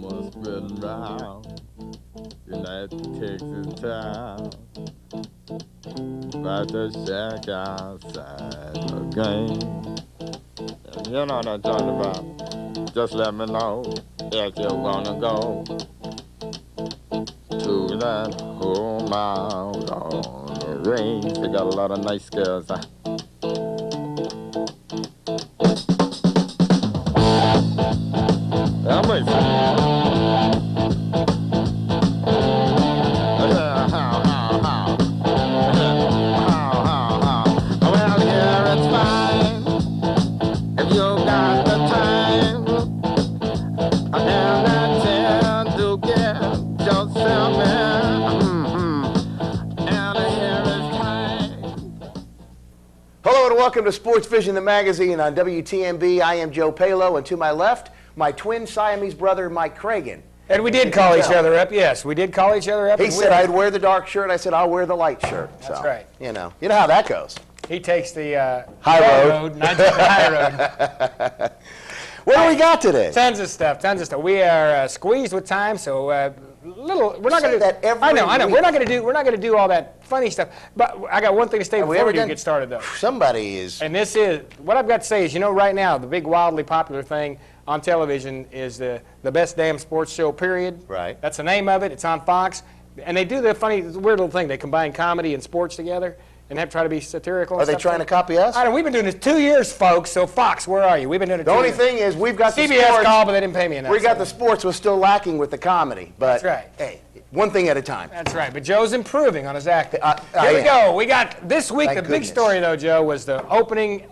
mama spin round United Texas town. About to shack outside the game. You know what I'm talking about. Just let me know if you wanna go to that home out on the range. They got a lot of nice girls. How much? Well, yeah, it's fine if you got the time and the chance to get yourself in. And here is time. Hello and welcome to SportsVision, the magazine on WTMB. I am Joe Palo, and to my left, my twin Siamese brother, Mike Cragen. And we did call each other up, yes. We did call each other up. He said I'd wear the dark shirt. I said I'll wear the light shirt. That's right. You know how that goes. He takes the high road, and I take the high road. What do we got today? Tons of stuff, tons of stuff. We are squeezed with time, so we're not going to do that every I know. week. We're not going to do all that funny stuff. But I got one thing to say before we get started, though. Somebody is. And this is what I've got to say is, right now the big wildly popular thing on television is the best damn sports show, period. Right. That's the name of it. It's on Fox. And they do the funny, weird little thing. They combine comedy and sports together and try to be satirical. Are they trying to copy us? I don't know. We've been doing this 2 years, folks. So, Fox, where are you? We've been doing it The only thing is we've got the CBS sports. called, but they didn't pay me enough. We got the sports was still lacking with the comedy. But that's right. Hey, one thing at a time. That's right. But Joe's improving on his acting. Here we am. go. We got this week. Thank the big goodness. story, though, Joe, was the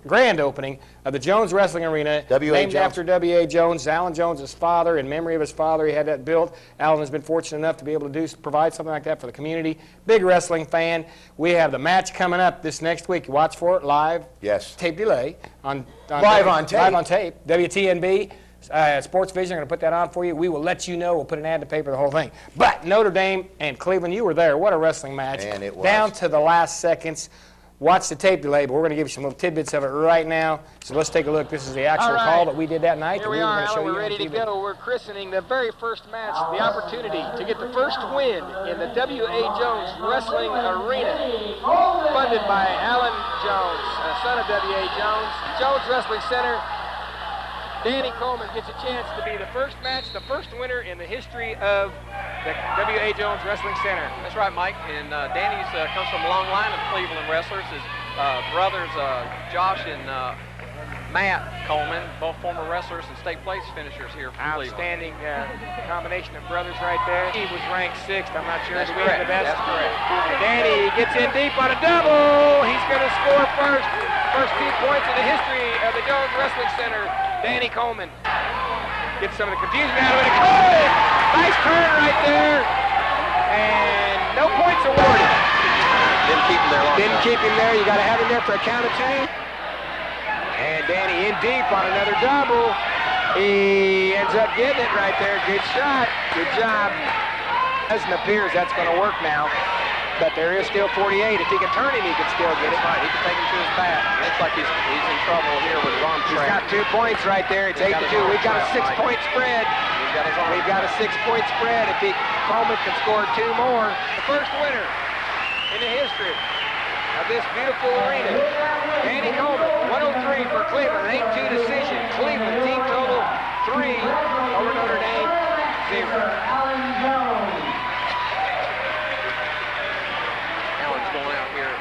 grand opening of the Jones Wrestling Arena, named after W.A. Jones, Alan Jones' father. In memory of his father, he had that built. Alan has been fortunate enough to be able to provide something like that for the community. Big wrestling fan. We have the match coming up this next week. Watch for it live. Yes. Tape delay Live on tape. Live on tape. WTNB. SportsVision, I'm going to put that on for you. We will let you know. We'll put an ad in the paper, the whole thing. But Notre Dame and Cleveland, you were there. What a wrestling match. Man, it was. Down to the last seconds. Watch the tape delay, but we're going to give you some little tidbits of it right now. So let's take a look. This is the actual call that we did that night. Here we are, Alan. We're ready to go. We're christening the very first match, the opportunity to get the first win in the W.A. Jones Wrestling Arena. Funded by Alan Jones, son of W.A. Jones. Jones Wrestling Center. Danny Coleman gets a chance to be the first match, the first winner in the history of the W.A. Jones Wrestling Center. That's right, Mike. And Danny's comes from a long line of Cleveland wrestlers. His brothers, Josh and Matt Coleman, both former wrestlers and state place finishers here from Cleveland. Outstanding combination of brothers right there. He was ranked 6th. I'm not sure That's if he was correct. the best. That's correct. Danny gets in deep on a double. He's going to score first. First 2 points in the history of the Jones Wrestling Center. Danny Coleman gets some of the confusion out of it. Oh! Nice turn right there. And no points awarded. Didn't keep him there long Didn't enough. keep him there. You got to have him there for a count of 2. And Danny in deep on another double. He ends up getting it right there. Good shot. Good job. Doesn't appear as that's going to work now. But there is still 48. If he can turn him, he can still get it. Right, he can take him to his back. Looks like he's in trouble here with his arm He's trapped. got 2 points right there. It's 8-2. We've got a 6-point spread. He's got his arm We've got a 6-point spread. If Coleman can score 2 more. The first winner in the history of this beautiful arena. Danny Coleman, 103 for Cleveland, an 8-2 decision. Cleveland team total 3 over Notre Dame 0.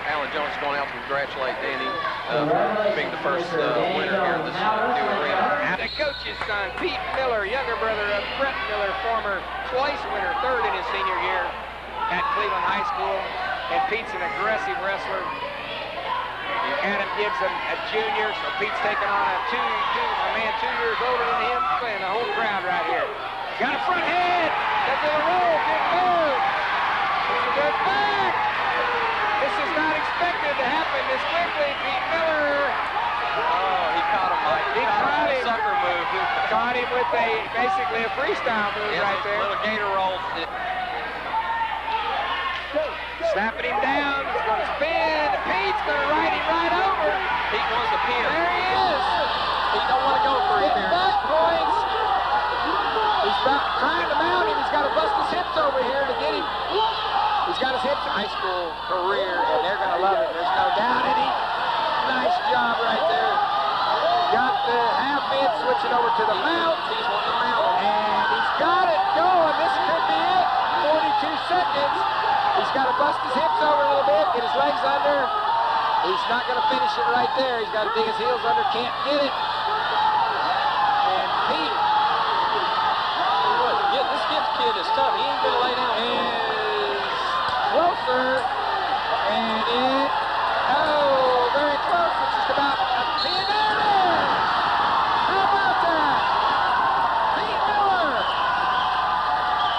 Alan Jones is going out to congratulate Danny for being the first winner here in this new arena. And the coach's son, Pete Miller, younger brother of Brett Miller, former twice winner, 3rd in his senior year at Cleveland High School. And Pete's an aggressive wrestler. Adam gives him a junior, so Pete's taking on a man 2 years older than him, and the whole crowd right here. Got a front head, that's in a roll, good move. Good back. This is not expected to happen this quickly. Pete Miller. Oh, he caught him, Mike. He caught him. Sucker move. Caught him with basically a freestyle move right there. Little gator roll. Slapping him down. He's going to spin. Pete's going to ride him right over. Pete wants the pin. There he is. He don't want to go for it there. Back points. He's trying to bust his hips over here to get him. He's got his hips in high school career, and they're going to love it. There's no doubt in it. Nice job right there. Got the half mid, switching over to the mount. He's on the mount. And he's got it going. This could be it. 42 seconds. He's got to bust his hips over a little bit, get his legs under. He's not going to finish it right there. He's got to dig his heels under, can't get it. And Pete, This Gibbs kid is tough. He ain't going to lay down. is closer. And it, oh, very close. It's just about a pin. There it is. How about that? Pete Miller,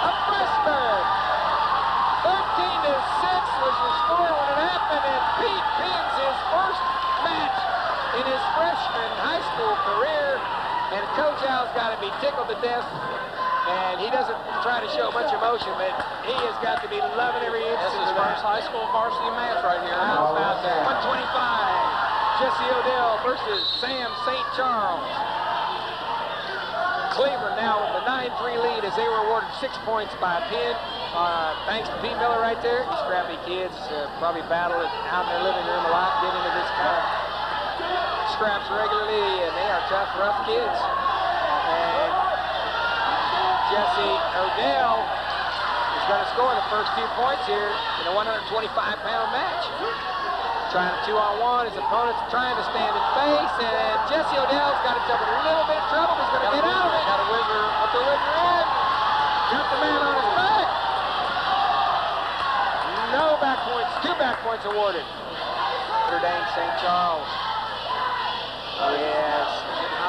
a freshman. 13-6 was the score when it happened, and Pete pins his first match in his freshman high school career. And Coach Al's got to be tickled to death. And he doesn't try to show much emotion, but he has got to be loving every inch That's of his the first high school varsity match right here. How about that? 125. Jesse Odell versus Sam St. Charles. Cleveland now with the 9-3 lead as they were awarded 6 points by pin. Thanks to Pete Miller right there. Scrappy kids probably battle it out in their living room a lot, get into this kind of scraps regularly, and they are tough, rough kids. And Jesse Odell is going to score the first 2 points here in a 125-pound match. Trying a 2-on-1, his opponent's trying to stand in face, and Jesse Odell's got himself in a little bit of trouble. He's going to get out of it. Got a whizzer, put the whizzer in. Got the man on his back. No back points, 2 back points awarded. Notre Dame St. Charles. Yes,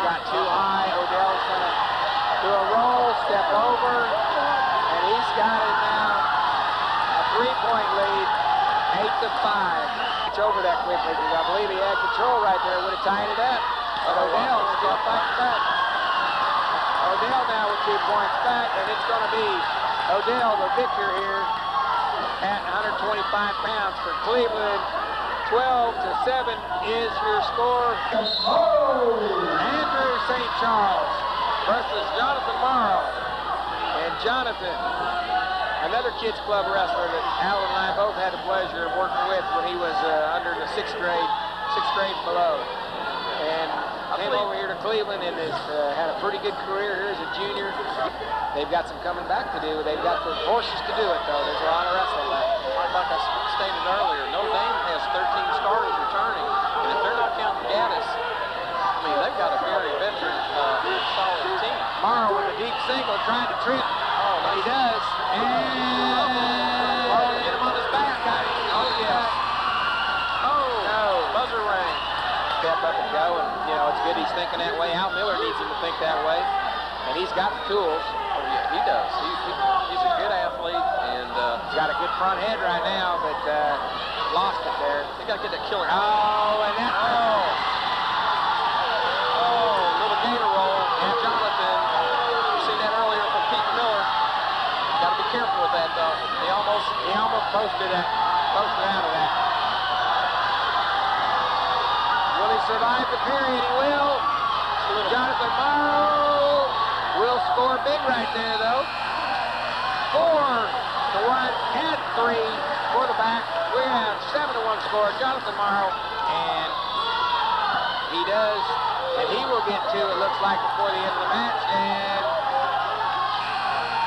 got too high. Odell's going to do a roll, step over, and he's got it now. A 3-point lead, 8-5. Over that quickly because I believe he had control right there, would have tied it up. But Odell still fighting back. Odell now with 2 points back, and it's going to be Odell the victor here at 125 pounds for Cleveland. 12-7 is your score. Andrew St. Charles versus Jonathan Morrow. And Jonathan, another kids club wrestler that Alan and I both had the pleasure of working with when he was under the 6th grade below. And came over here to Cleveland and has had a pretty good career here as a junior. They've got some coming back to do. They've got the horses to do it, though. There's a lot of wrestling left. Like I stated earlier, Notre Dame has 13 starters returning, and if they're not counting Gaddis, I mean, they've got a very veteran, solid team. Morrow with a deep single, trying to trip. Oh, He does. And Get him on his back. got him. Oh, yes. Oh, No. buzzer rang. Step up and go, and, you know, it's good he's thinking that way. Al Miller needs him to think that way. And he's got the tools. Oh, yeah, he does. He's a good athlete, and He's got a good front head right now, but lost it there. they got to get that killer. Oh, and that. Little gator roll. And Jonathan, you seen that earlier from Pete Miller. Got to be careful with that, though. He almost posted out of that. Will he survive the period? He will. Jonathan Morrow will score big right there, though. 4-1 and 3 for the back. We have 7-1 score. Jonathan Morrow, and he does, and he will get 2, it looks like, before the end of the match, and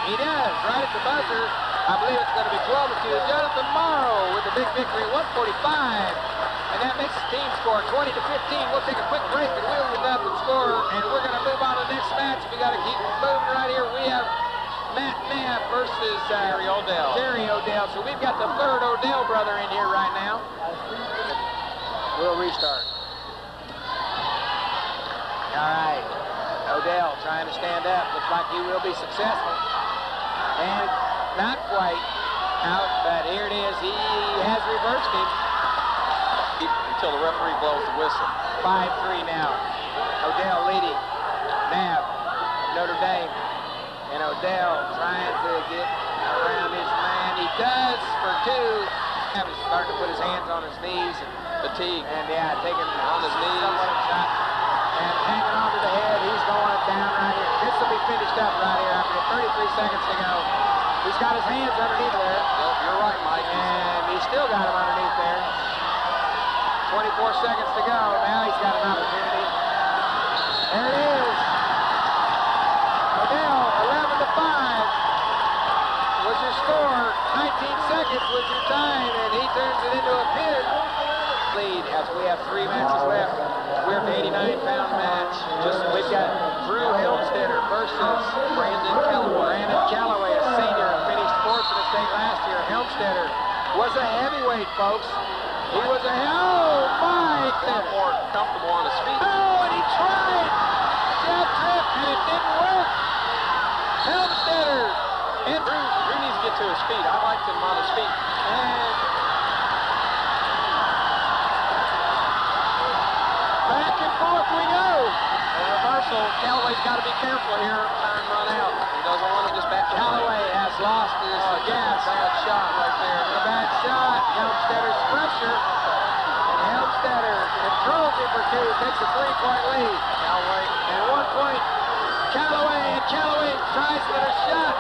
he does, right at the buzzer. I believe it's going to be 12-2. Jonathan Morrow with the big victory, 145. And that makes the team score 20-15. We'll take a quick break and we'll end up and score. And we're going to move on to the next match. We got to keep moving right here. We have Matt Knapp versus Terry Odell. Terry Odell. So we've got the third Odell brother in here right now. We'll restart. All right. Odell trying to stand up. Looks like he will be successful. And not quite out, but here it is. He has reversed him. Until the referee blows the whistle. 5-3 now. Odell leading. Knapp, Notre Dame. And Odell trying to get around his man. He does for 2. Knapp is starting to put his hands on his knees. Fatigue. And yeah, taking On his knees. somewhat of a shot. And hanging on to the head. He's going down right here. This will be finished up right here after 33 seconds to go. He's got his hands underneath there. Yep, you're right, Mike. And he's still got him underneath there. 24 seconds to go. Now he's got an opportunity. There it is. Odell, 11-5 was your score. 19 seconds was your time, and he turns it into a pin. Lead as we have 3 matches left. We're an 89-pound match. We've got Drew Helmstetter versus Brandon Calloway. Brandon Calloway, a senior, finished 4th in the state last year. Helmstetter was a heavyweight, folks. He was a oh my! More comfortable on his feet. Oh, and he tried jab trip, and it didn't work. Helmstetter and Drew needs to get to his feet. I liked him on his feet. And back and forth we go. A reversal. Callaway's got to be careful here. Time run out. He doesn't want to just back. Callaway has lost his gas. Bad shot right there. A bad shot. Helmstetter's pressure. And Helmstetter controls it for 2. Takes a 3-point lead. Callaway. And 1 point. Callaway tries another shot.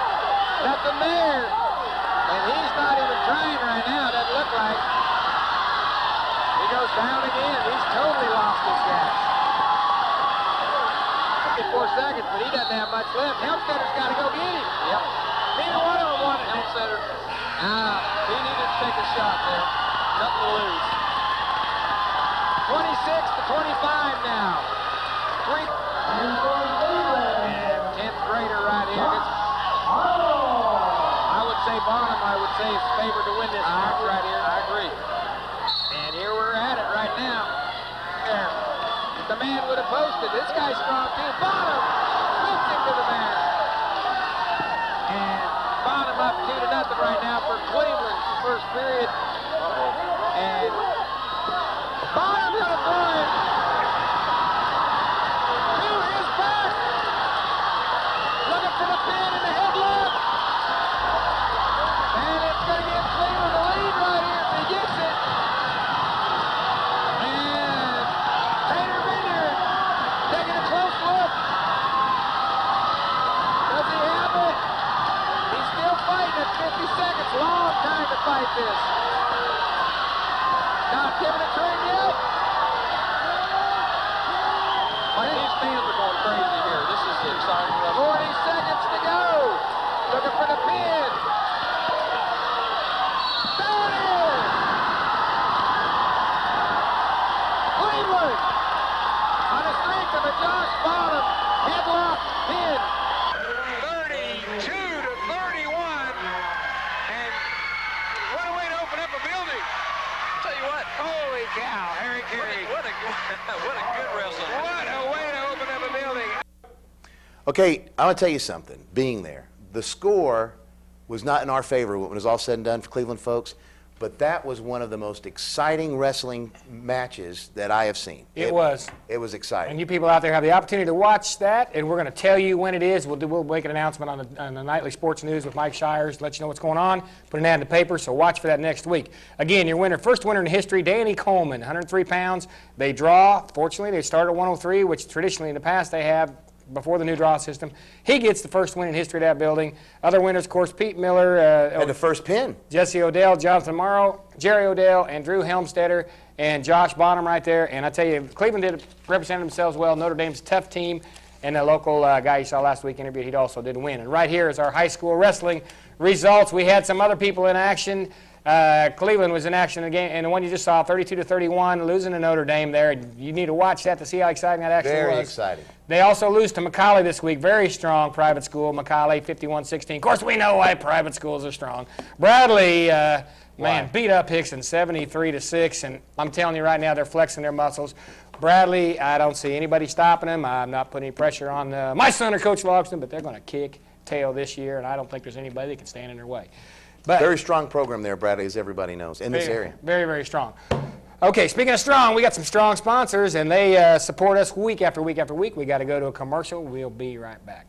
Nothing there. And he's not even trying right now. Doesn't look like. He goes down again. He's totally lost his gas. 54 seconds, but he doesn't have much left. Helmstetter's got to go get him. Yep. Neither one of them wanted it. Helmstetter. He needed to take a shot there. Nothing to lose. 26-25 now. 10th grader right here. I would say Bonham, is favored to win this match right here. I agree. And here we're at it right now. There. The man would have posted. This guy's strong too. Bonham flips him to the man. And Bonham up 2-0 right now for Cleveland. First period. And Bonham gonna throw it to his back. Looking for the pin in the headlock. And it's gonna give Cleveland the lead right here if he gets it. And Tater Vineyard taking a close look. Does he have it? He's still fighting at 50 seconds. Long time to fight this. Not giving it to him yet. Like these fans are going crazy here. This is the exciting wrestling. 40 seconds to go. Looking for the pin. There it is. Cleveland on the strength of a Josh Bonham headlock pin. 32-31. And what a way to open up a building. Tell you what. Holy cow, Harry Carey. What a good wrestler. What a way to open up a building. Okay, I want to tell you something. Being there, the score was not in our favor when it was all said and done for Cleveland folks, but that was one of the most exciting wrestling matches that I have seen. It was. It was exciting. And you people out there have the opportunity to watch that, and we're going to tell you when it is. We'll make an announcement on the nightly sports news with Mike Shires, let you know what's going on, put an ad in the paper, so watch for that next week. Again, your winner, first winner in history, Danny Coleman, 103 pounds. They draw. Fortunately, they start at 103, which traditionally in the past they have before the new draw system. He gets the first win in history of that building. Other winners, of course, Pete Miller. And the first pin. Jesse Odell, Jonathan Morrow, Jerry Odell, and Drew Helmstetter, and Josh Bonham right there. And I tell you, Cleveland did represent themselves well. Notre Dame's a tough team. And the local guy you saw last week interviewed, he also did win. And right here is our high school wrestling results. We had some other people in action. Cleveland was in action in the game, and the one you just saw, 32-31, losing to Notre Dame there. You need to watch that to see how exciting that actually was. Very exciting. They also lose to Macaulay this week. Very strong private school, Macaulay, 51-16. Of course, we know why private schools are strong. Bradley, man, beat up Hickson 73-6, and I'm telling you right now, they're flexing their muscles. Bradley, I don't see anybody stopping him. I'm not putting any pressure on my son or Coach Logston, but they're going to kick tail this year, and I don't think there's anybody that can stand in their way. But very strong program there, Bradley, as everybody knows, in this area. Very, very strong. Okay, speaking of strong, we got some strong sponsors, and they support us week after week after week. We got to go to a commercial. We'll be right back.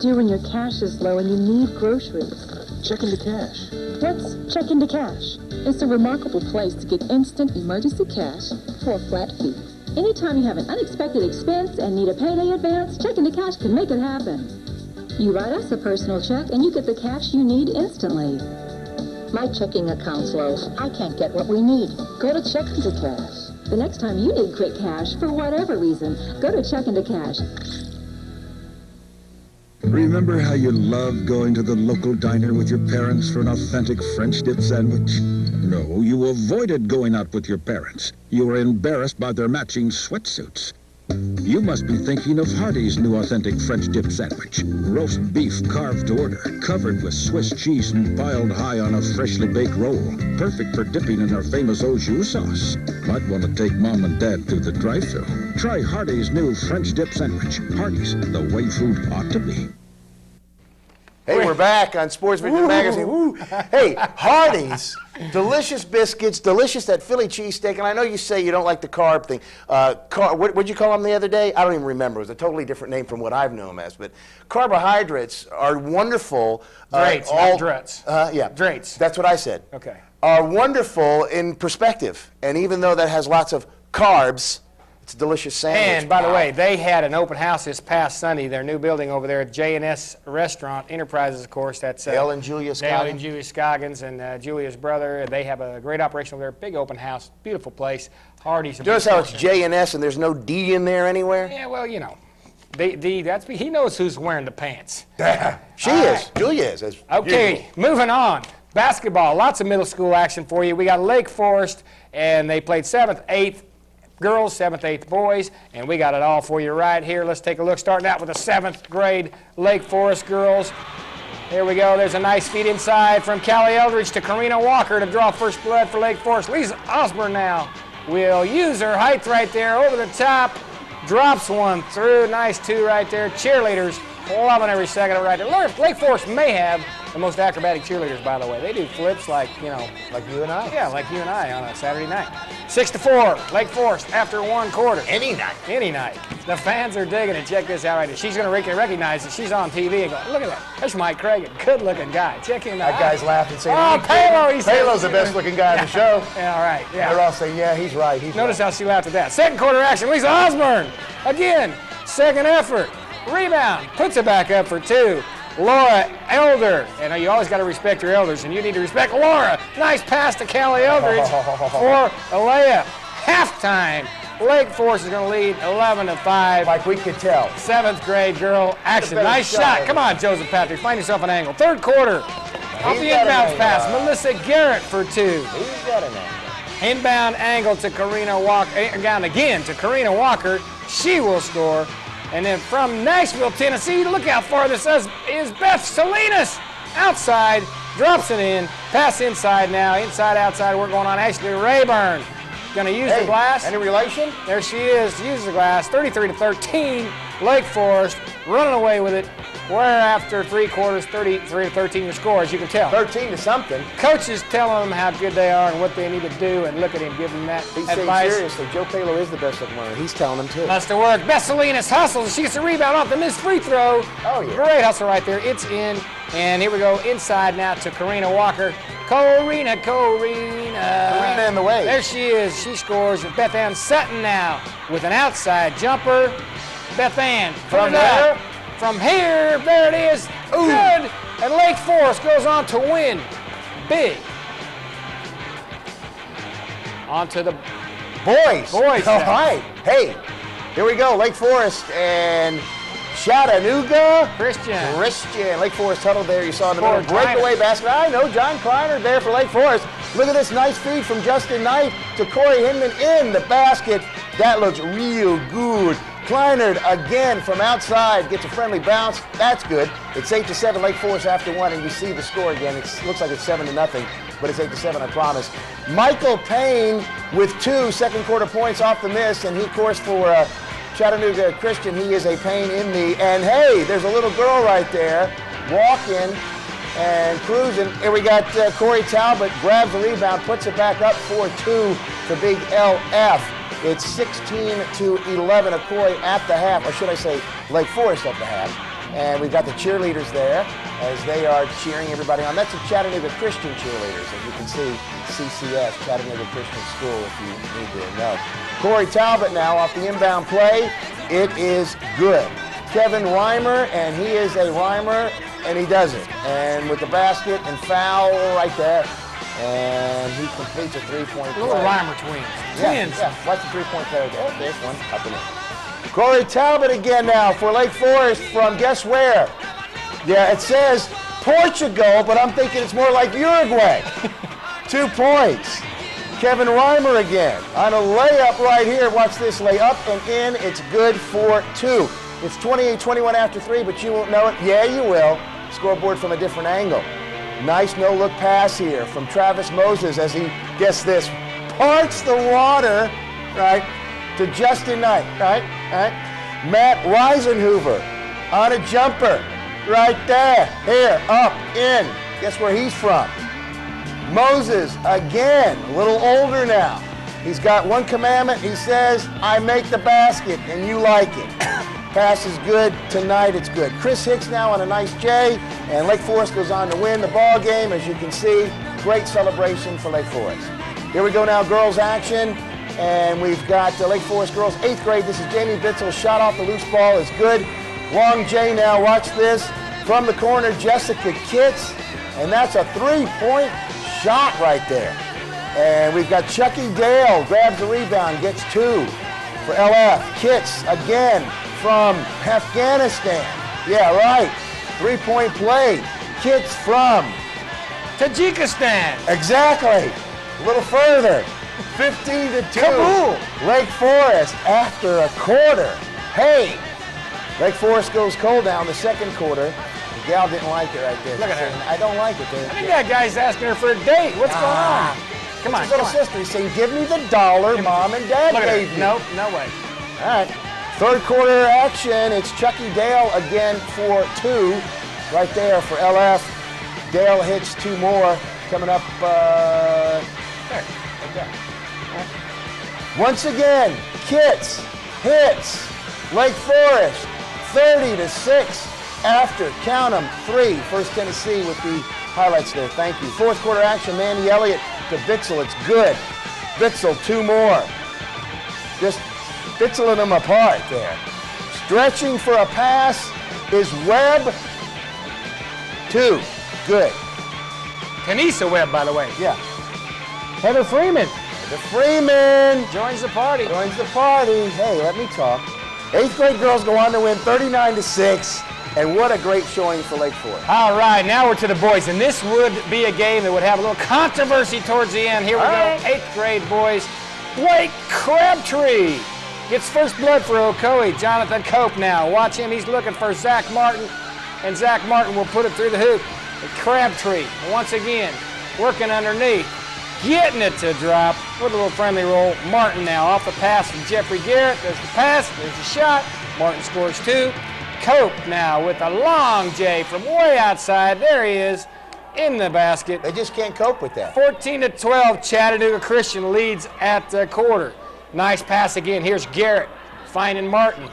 Do when your cash is low and you need groceries. Check into cash. What's Check into Cash? It's a remarkable place to get instant emergency cash for a flat fee. Anytime you have an unexpected expense and need a payday advance, Check into Cash can make it happen. You write us a personal check and you get the cash you need instantly. My checking account's low. I can't get what we need. Go to Check into Cash. The next time you need quick cash, for whatever reason, go to Check into Cash. Remember how you loved going to the local diner with your parents for an authentic French dip sandwich? No, you avoided going out with your parents. You were embarrassed by their matching sweatsuits. You must be thinking of Hardee's new authentic French dip sandwich. Roast beef carved to order, covered with Swiss cheese and piled high on a freshly baked roll. Perfect for dipping in our famous au jus sauce. Might want to take Mom and Dad through the drive-thru. Try Hardee's new French dip sandwich. Hardee's, the way food ought to be. Hey, we're back on SportsVision magazine. Woo. Hey, Hardee's, delicious biscuits, delicious that Philly cheesesteak, and I know you say you don't like the carb thing. What'd you call them the other day? I don't even remember. It was a totally different name from what I've known them as. But carbohydrates are wonderful. Drates, not Drets. Yeah. Drates. That's what I said. Okay. Are wonderful in perspective, and even though that has lots of carbs, it's a delicious sandwich. And by the way, they had an open house this past Sunday. Their new building over there at J&S Restaurant Enterprises, of course. That's Dale and Julia Scoggins. Dale and Julia Scoggins and Julia's brother. They have a great operation over there. Big open house, beautiful place. Hardee's. Notice how it's J&S and there's no D in there anywhere? Yeah, well, you know, he knows who's wearing the pants. She is. Julia is. As okay, usual. moving on. Basketball. Lots of middle school action for you. We got Lake Forest, and they played 7th, 8th. Girls, 7th, 8th boys, and we got it all for you right here. Let's take a look, starting out with the 7th grade Lake Forest girls. Here we go. There's a nice feed inside from Callie Eldridge to Karina Walker to draw first blood for Lake Forest. Lisa Osborne now will use her height right there over the top. Drops one through. Nice 2 right there. Cheerleaders loving every second of it right there. Lake Forest may have the most acrobatic cheerleaders, by the way. They do flips like, you know. Like you and I. Yeah, like you and I on a Saturday night. 6-4, Lake Forest after 1 quarter. Any night. Any night. The fans are digging it. Check this out right here. She's going to recognize that she's on TV and go, look at that. That's Mike Craig, a good-looking guy. Check him out. That guy's laughing saying, oh, Palo, he said. Palo's the best-looking guy in the show. Yeah, all right. Yeah. They're all saying, yeah, he's right. Notice how she laughed at that. Second quarter action, Lisa Osborne. Again, second effort. Rebound. Puts it back up for 2. Laura Elder, and you always got to respect your elders, and you need to respect Laura. Nice pass to Callie Eldridge for Alea. Halftime. Lake Forest is going to lead 11-5. Like we could tell. 7th grade girl action. Nice shot. Come on, Joseph Patrick. Find yourself an angle. Third quarter. Off the inbound pass. Melissa Garrett for 2. He's got an angle. Inbound angle to Karina Walker. Down again to Karina Walker. She will score. And then from Nashville, Tennessee, look how far this is Beth Salinas. Outside, drops it in. Pass inside now. Inside, outside, work going on. Ashley Rayburn going to use the glass. Any relation? There she is. Uses the glass. 33-13. Lake Forest running away with it. We're after 3 quarters, 33-13 the score, as you can tell. 13 to something. Coach is telling them how good they are and what they need to do, and look at him giving them that He's advice. saying seriously, Joe Palo is the best looking one. He's telling them too. Must have worked. Beth Salinas hustles. She gets a rebound off the missed free throw. Oh, yeah. Great hustle right there. It's in. And here we go inside now to Karina Walker. Karina in the way. There she is. She scores. Beth Ann Sutton now with an outside jumper. Beth Ann from there. From here, there it is. Ooh. Good. And Lake Forest goes on to win big. On to the boys. All now. right. Hey, here we go. Lake Forest and Chattanooga Christian. Lake Forest huddled there. You saw in the middle. Breakaway basket. I know, John Kleiner there for Lake Forest. Look at this nice feed from Justin Knight to Corey Hinman in the basket. That looks real good. Kleinert again from outside, gets a friendly bounce. That's good. It's 8-7, Lake Forest after 1, and you see the score again. It looks like it's 7-0, but it's 8-7, I promise. Michael Payne with 2 second quarter points off the miss, and he, of course, for Chattanooga Christian, he is a pain in the. And hey, there's a little girl right there walking and cruising. Here we got Corey Talbot, grabs the rebound, puts it back up for 2 for Big LF. It's 16-11 Akoi at the half, or should I say Lake Forest at the half. And we've got the cheerleaders there as they are cheering everybody on. That's the Chattanooga Christian cheerleaders, as you can see, CCS, Chattanooga Christian School, if you need to know. Corey Talbot now off the inbound play. It is good. Kevin Reimer, and he is a rhymer, and he does it. And with the basket and foul right there, and he completes a three-point play. Little Reimer twins. Twins. Yeah, watch the three-point play again. Oh, there's one up and in. Corey Talbot again now for Lake Forest from guess where? Yeah, it says Portugal, but I'm thinking it's more like Uruguay. 2 points. Kevin Reimer again on a layup right here. Watch this, lay up and in. It's good for 2. It's 28-21 after 3, but you won't know it. Yeah, you will. Scoreboard from a different angle. Nice no-look pass here from Travis Moses as he, guess this, parts the water, right, to Justin Knight, right? Matt Reisenhoover on a jumper right there. Here, up, in. Guess where he's from? Moses, again, a little older now. He's got one commandment. He says, I make the basket, and you like it. Pass is good. Tonight it's good. Chris Hicks now on a nice J, and Lake Forest goes on to win the ball game. As you can see, great celebration for Lake Forest. Here we go now, girls action, and we've got Lake Forest girls 8th grade. This is Jamie Bitzel. Shot off the loose ball is good. Long J now. Watch this from the corner. Jessica Kitts, and that's a 3-point shot right there. And we've got Chucky Dale grabs the rebound, gets 2 for LF. Kitts again from Afghanistan. Yeah, right. 3-point play. Kitts from Tajikistan. Exactly. A little further. 15-2. Kabul. Lake Forest after a quarter. Hey. Lake Forest goes cold down the second quarter. The gal didn't like it right there. Look at her. I don't like it. I think that guy's asking her for a date. What's going on? Come on, his little sister. He's saying, give me the dollar Mom and Dad gave you. Nope, no way. All right. Third quarter action. It's Chucky Dale again for 2. Right there for LF. Dale hits 2 more. Coming up there. Right there. Right. Once again, Kitts hits Lake Forest 30-6 after, count them, 3. First Tennessee with the highlights there. Thank you. Fourth quarter action, Manny Elliott to Bitzel. It's good. Bitzel, 2 more. Just Bitzeling them apart there. Stretching for a pass is Webb. 2. Good. Kanisa Webb, by the way. Yeah. Heather Freeman. The Freeman Joins the party. joins the party. Hey, let me talk. 8th grade girls go on to win 39-6. And what a great showing for Lake Forest. All right, now we're to the boys, and this would be a game that would have a little controversy towards the end. Here we go, 8th grade boys. Blake Crabtree gets first blood for Ocoee. Jonathan Cope now. Watch him, he's looking for Zach Martin, and Zach Martin will put it through the hoop. And Crabtree, once again, working underneath, getting it to drop with a little friendly roll. Martin now off the pass from Jeffrey Garrett. There's the pass, there's the shot. Martin scores 2. Cope now with a long J from way outside. There he is in the basket. They just can't cope with that. 14-12, Chattanooga Christian leads at the quarter. Nice pass again. Here's Garrett finding Martin.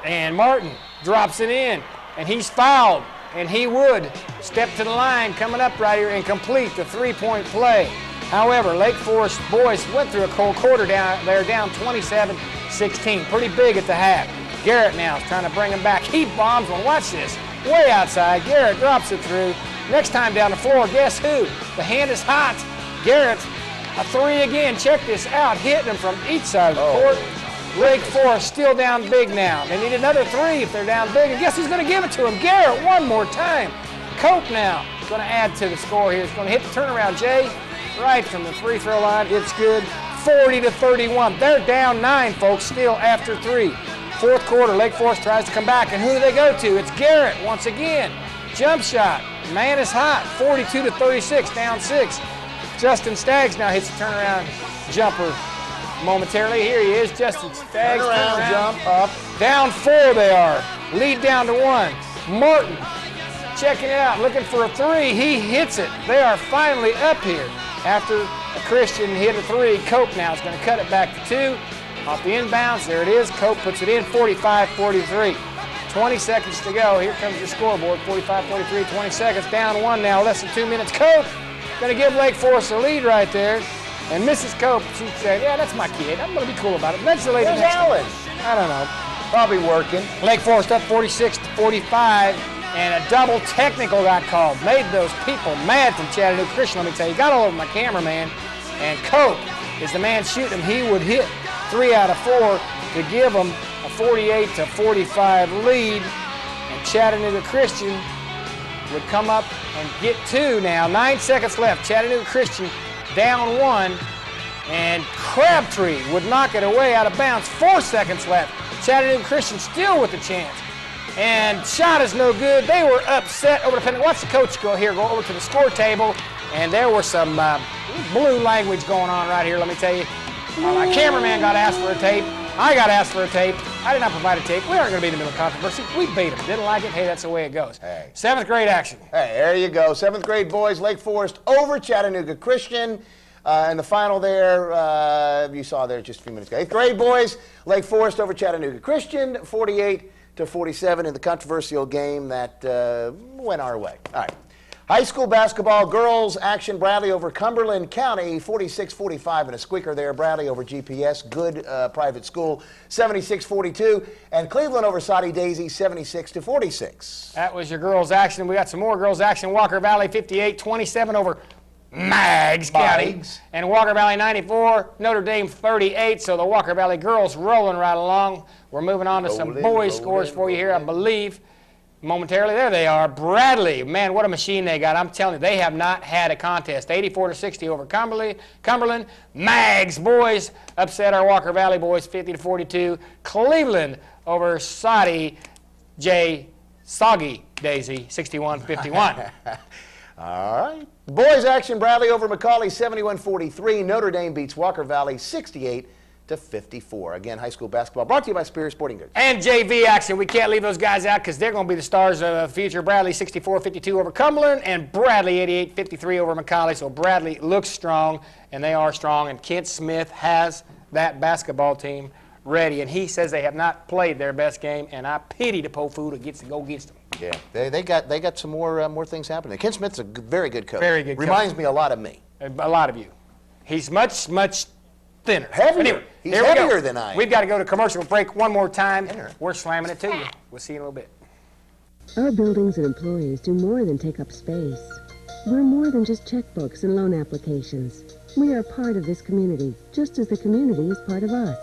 And Martin drops it in, and he's fouled. And he would step to the line coming up right here and complete the 3-point play. However, Lake Forest boys went through a cold quarter down. They're down 27-16. Pretty big at the half. Garrett now is trying to bring him back. He bombs one. Watch this. Way outside. Garrett drops it through. Next time down the floor, guess who? The hand is hot. Garrett, a 3 again. Check this out. Hitting them from each side of the court. Lake Forest still down big now. They need another 3 if they're down big. And guess who's going to give it to him? Garrett one more time. Cope now going to add to the score here. He's going to hit the turnaround, Jay. Right from the free throw line. It's good. 40-31. They're down 9, folks, still after 3. Fourth quarter, Lake Forest tries to come back, and who do they go to? It's Garrett once again. Jump shot. Man is hot. 42-36, down 6. Justin Staggs now hits the turnaround jumper momentarily. Here he is, Justin Staggs. Turnaround jump up. Down 4 they are. Lead down to 1. Martin checking it out, looking for a 3. He hits it. They are finally up here. After a Christian hit a 3, Cope now is going to cut it back to 2. Off the inbounds, there it is. Cope puts it in, 45-43. 20 seconds to go. Here comes your scoreboard, 45-43, 20 seconds. Down 1 now, less than 2 minutes. Cope going to give Lake Forest a lead right there. And Mrs. Cope, she said, yeah, that's my kid. I'm going to be cool about it. Mention later next time. Alan. I don't know. Probably working. Lake Forest up 46-45, and a double technical got called. Made those people mad from Chattanooga Christian, let me tell you. Got all over my cameraman, and Cope is the man shooting him. He would hit 3 out of 4 to give them a 48-45 lead, and Chattanooga Christian would come up and get 2 now. 9 seconds left. Chattanooga Christian down 1, and Crabtree would knock it away out of bounds. 4 seconds left. Chattanooga Christian still with the chance. And shot is no good. They were upset over the penalty. Watch the coach go over to the score table, and there was some blue language going on right here, let me tell you. My cameraman got asked for a tape. I got asked for a tape. I did not provide a tape. We aren't going to be in the middle of controversy. We beat them. Didn't like it. Hey, that's the way it goes. Hey. 7th grade action. Hey, there you go. 7th grade boys, Lake Forest over Chattanooga Christian. And the final there, you saw there just a few minutes ago. 8th grade boys, Lake Forest over Chattanooga Christian, 48-47 in the controversial game that went our way. All right. High school basketball, girls action, Bradley over Cumberland County, 46-45 and a squeaker there. Bradley over GPS, good private school, 76-42. And Cleveland over Soddy Daisy, 76-46. That was your girls action. We got some more girls action. Walker Valley 58-27 over Meigs County. And Walker Valley 94, Notre Dame 38. So the Walker Valley girls rolling right along. We're moving on to some boys scores for you here, I believe. Momentarily, there they are. Bradley, man, what a machine they got. I'm telling you, they have not had a contest. 84-60 over Cumberland. Mags boys upset our Walker Valley boys 50-42. Cleveland over Soddy Soggy Daisy 61-51. All right. Boys action, Bradley over McCauley 71-43. Notre Dame beats Walker Valley 68-54. Again, high school basketball brought to you by Spears Sporting Goods. And JV action. We can't leave those guys out because they're going to be the stars of the future. Bradley 64-52 over Cumberland, and Bradley 88-53 over McCauley. So Bradley looks strong, and they are strong. And Kent Smith has that basketball team ready, and he says they have not played their best game, and I pity the po' fool that gets to go against them. Yeah, they got some more things happening. Kent Smith's a very good coach. Very good coach. Reminds me a lot of me. A lot of you. He's much thinner. Heavier. Anyway, He's heavier than I am. We've got to go to commercial break one more time. We're slamming it to you. We'll see you in a little bit. Our buildings and employees do more than take up space. We're more than just checkbooks and loan applications. We are part of this community, just as the community is part of us.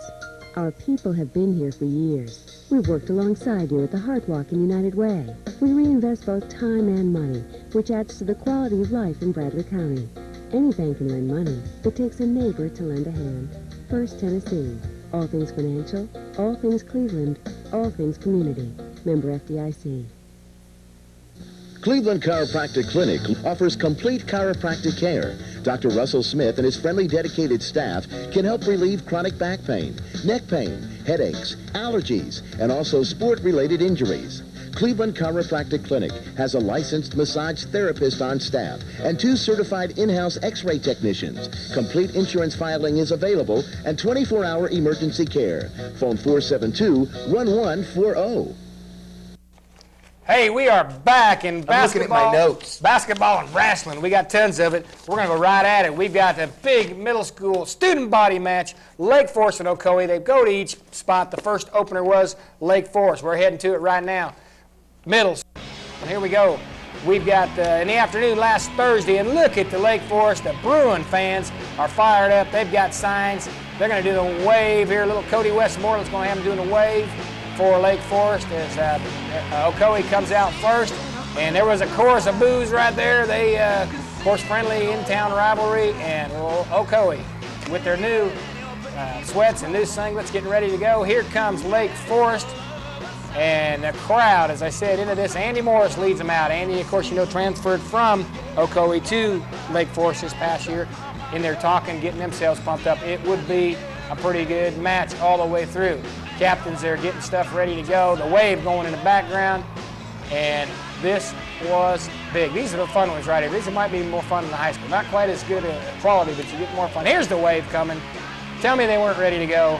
Our people have been here for years. We've worked alongside you at the Heart Walk and United Way. We reinvest both time and money, which adds to the quality of life in Bradley County. Any bank can lend money. It takes a neighbor to lend a hand. First Tennessee. All things financial, all things Cleveland, all things community. Member FDIC. Cleveland Chiropractic Clinic offers complete chiropractic care. Dr. Russell Smith and his friendly, dedicated staff can help relieve chronic back pain, neck pain, headaches, allergies, and also sport-related injuries. Cleveland Chiropractic Clinic has a licensed massage therapist on staff and 2 certified in-house x-ray technicians. Complete insurance filing is available and 24-hour emergency care. Phone 472-1140. Hey, we are back in basketball. I'm looking at my notes. Basketball and wrestling. We got tons of it. We're going to go right at it. We've got the big middle school student body match, Lake Forest and Ocoee. They go to each spot. The first opener was Lake Forest. We're heading to it right now. Middle school. And here we go. We've got in the afternoon last Thursday, and look at the Lake Forest. The Bruin fans are fired up. They've got signs. They're going to do the wave here. Little Cody Westmoreland's going to have them doing the wave for Lake Forest as Ocoee comes out first. And there was a chorus of boos right there. They, of course, friendly in-town rivalry. And Ocoee with their new sweats and new singlets getting ready to go. Here comes Lake Forest. And the crowd, as I said, into this. Andy Morris leads them out. Andy, of course, you know, transferred from Ocoee to Lake Forest this past year. In there talking, getting themselves pumped up. It would be a pretty good match all the way through. Captains there getting stuff ready to go. The wave going in the background. And this was big. These are the fun ones right here. These might be more fun than the high school. Not quite as good a quality, but you get more fun. Here's the wave coming. Tell me they weren't ready to go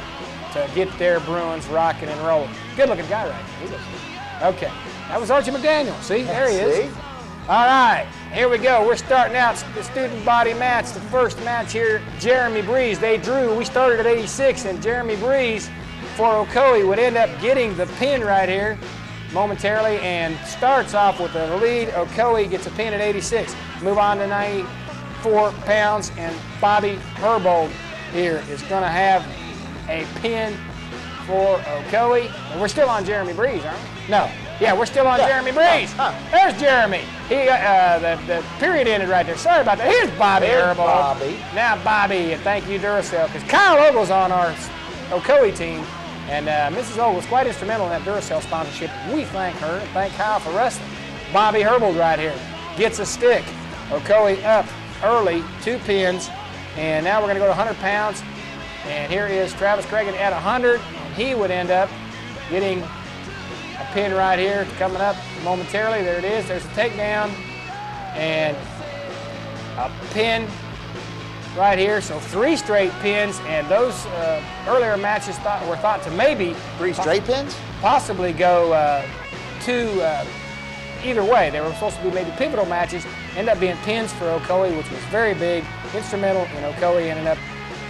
to get their Bruins rocking and rolling. Good looking guy right here. Okay. That was Archie McDaniel. See, there he is. All right, here we go. We're starting out the student body match. The first match here, Jeremy Breeze. They drew. We started at 86, and Jeremy Breeze for Ocoee would end up getting the pin right here momentarily and starts off with the lead. Ocoee gets a pin at 86. Move on to 94 pounds, and Bobby Herbold here is going to have a pin for Ocoee. And we're still on Jeremy Breeze, aren't we? No. Yeah, we're still on Jeremy Breeze. There's Jeremy. He, the period ended right there. Sorry about that. Here's Bobby Herbold. Bobby. Now Bobby, and thank you Duracell, because Kyle Ogle's on our Ocoee team, and Mrs. Ogle was quite instrumental in that Duracell sponsorship. We thank her and thank Kyle for wrestling. Bobby Herbold right here gets a stick. Ocoee up early, 2 pins, and now we're going to go to 100 pounds. And here is Travis Cragen at 100, and he would end up getting a pin right here coming up momentarily. There it is. There's a takedown and a pin right here. So 3 straight pins, and those earlier matches were thought to maybe 3 straight pins? Possibly go either way. They were supposed to be maybe pivotal matches, end up being pins for Ocoee, which was very big, instrumental, and Ocoee ended up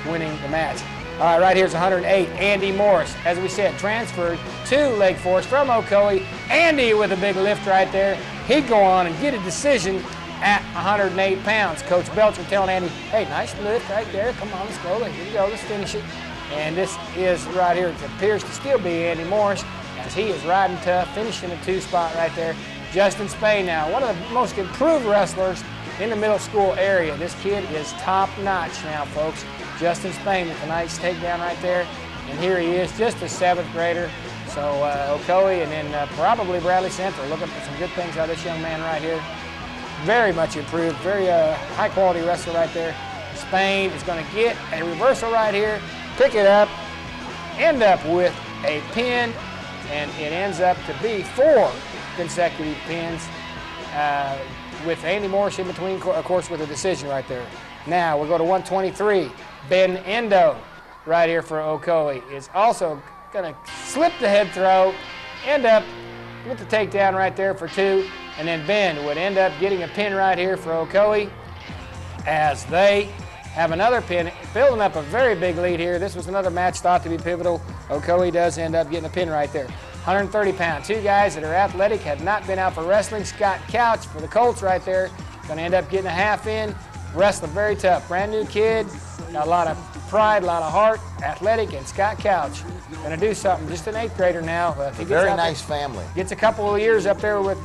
winning the match. All right, right here's 108, Andy Morris. As we said, transferred to Lake Forest from Ocoee. Andy with a big lift right there. He'd go on and get a decision at 108 pounds. Coach Belcher telling Andy, hey, nice lift right there. Come on, let's go. Here we go. Let's finish it. And this is right here. It appears to still be Andy Morris as he is riding tough, finishing a 2 spot right there. Justin Spade now, one of the most improved wrestlers in the middle school area. This kid is top notch now, folks. Justin Spain with a nice takedown right there. And here he is, just a 7th grader. So Ocoee and then probably Bradley Central. Looking for some good things out of this young man right here. Very much improved, very high quality wrestler right there. Spain is going to get a reversal right here, pick it up, end up with a pin, and it ends up to be 4 consecutive pins with Andy Morris in between, of course, with a decision right there. Now we'll go to 123. Ben Endo right here for Ocoee is also going to slip the head throw, end up with the takedown right there for 2, and then Ben would end up getting a pin right here for Ocoee as they have another pin, building up a very big lead here. This was another match thought to be pivotal. Ocoee does end up getting a pin right there. 130 pound, 2 guys that are athletic, had not been out for wrestling. Scott Couch for the Colts right there, going to end up getting a half in. Wrestling very tough, brand new kid, got a lot of pride, a lot of heart, athletic, and Scott Couch going to do something. Just an 8th grader now. If he gets very nice family. Gets a couple of years up there with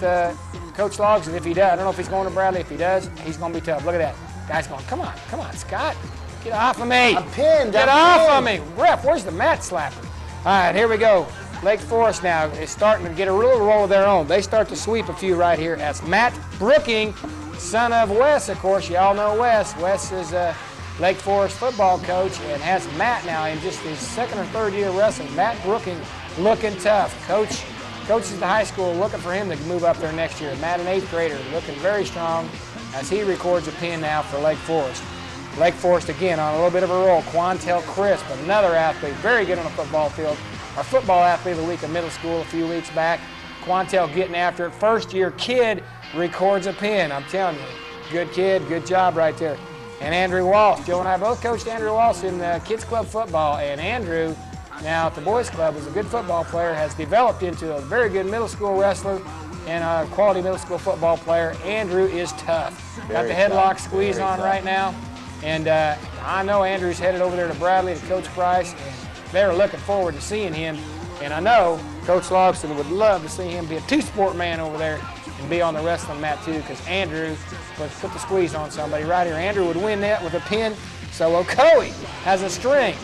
Coach Logs, and if he does, I don't know if he's going to Bradley. If he does, he's going to be tough. Look at that. Guy's going, come on, Scott, get off of me. I'm pinned. Get off of me. Ref, where's the mat slapper? All right, here we go. Lake Forest now is starting to get a little roll of their own. They start to sweep a few right here as Matt Brooking, son of Wes, of course. You all know Wes. Wes is a Lake Forest football coach and has Matt now in just his 2nd or 3rd year wrestling. Matt Brooking looking tough. Coaches at the high school looking for him to move up there next year. Matt, an 8th grader, looking very strong as he records a pin now for Lake Forest. Lake Forest again on a little bit of a roll. Quantel Crisp, another athlete, very good on the football field. Our football athlete of the week in middle school a few weeks back. Quantel getting after it. 1st year kid records a pin. I'm telling you, good kid, good job right there. And Andrew Walsh. Joe and I both coached Andrew Walsh in kids club football, and Andrew now at the boys club is a good football player, has developed into a very good middle school wrestler and a quality middle school football player. Andrew is tough. Got the headlock squeeze on right now. And I know Andrew's headed over there to Bradley to Coach Price, and they're looking forward to seeing him. And I know Coach Lobson would love to see him be a 2-sport man over there and be on the wrestling mat too, because Andrew would put the squeeze on somebody right here. Andrew would win that with a pin. So Ocoee has a string.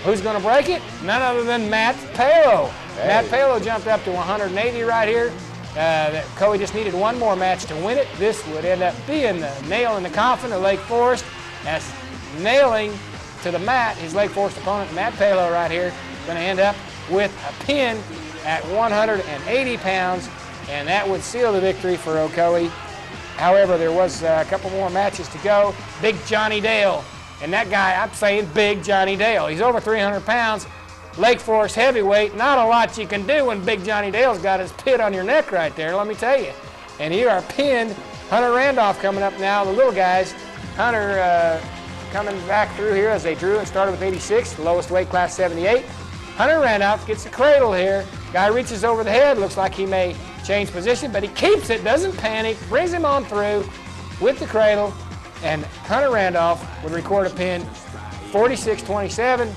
Who's going to break it? None other than Matt Palo. Hey. Matt Palo jumped up to 180 right here. Ocoee just needed one more match to win it. This would end up being the nail in the coffin of Lake Forest. That's nailing to the mat his Lake Forest opponent, Matt Palo right here, going to end up with a pin at 180 pounds, and that would seal the victory for Ocoee. However, there was a couple more matches to go. Big Johnny Dale, and that guy, I'm saying Big Johnny Dale. He's over 300 pounds, Lake Forest heavyweight. Not a lot you can do when Big Johnny Dale's got his pit on your neck right there, let me tell you. And here are pinned. Hunter Randolph coming up now, the little guys. Hunter coming back through here as they drew and started with 86, the lowest weight class 78. Hunter Randolph gets the cradle here. Guy reaches over the head, looks like he may change position, but he keeps it, doesn't panic, brings him on through with the cradle, and Hunter Randolph would record a pin 46-27.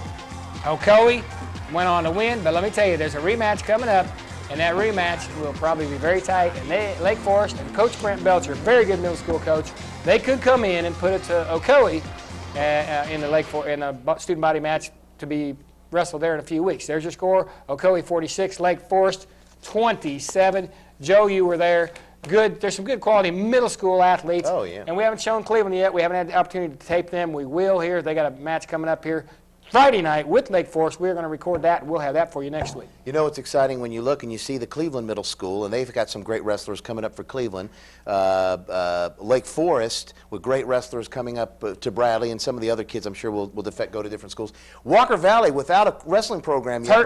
Ocoee went on to win, but let me tell you, there's a rematch coming up, and that rematch will probably be very tight. And Lake Forest and Coach Brent Belcher, very good middle school coach, they could come in and put it to Ocoee in the student body match to be wrestled there in a few weeks. There's your score: Ocoee 46, Lake Forest 27. Joe, you were there. Good. There's some good quality middle school athletes. Oh, yeah. And we haven't shown Cleveland yet. We haven't had the opportunity to tape them. We will here. They got a match coming up here Friday night with Lake Forest. We're going to record that, and we'll have that for you next week. You know, it's exciting when you look and you see the Cleveland Middle School, and they've got some great wrestlers coming up for Cleveland. Lake Forest with great wrestlers coming up to Bradley, and some of the other kids I'm sure will go to different schools. Walker Valley without a wrestling program yet,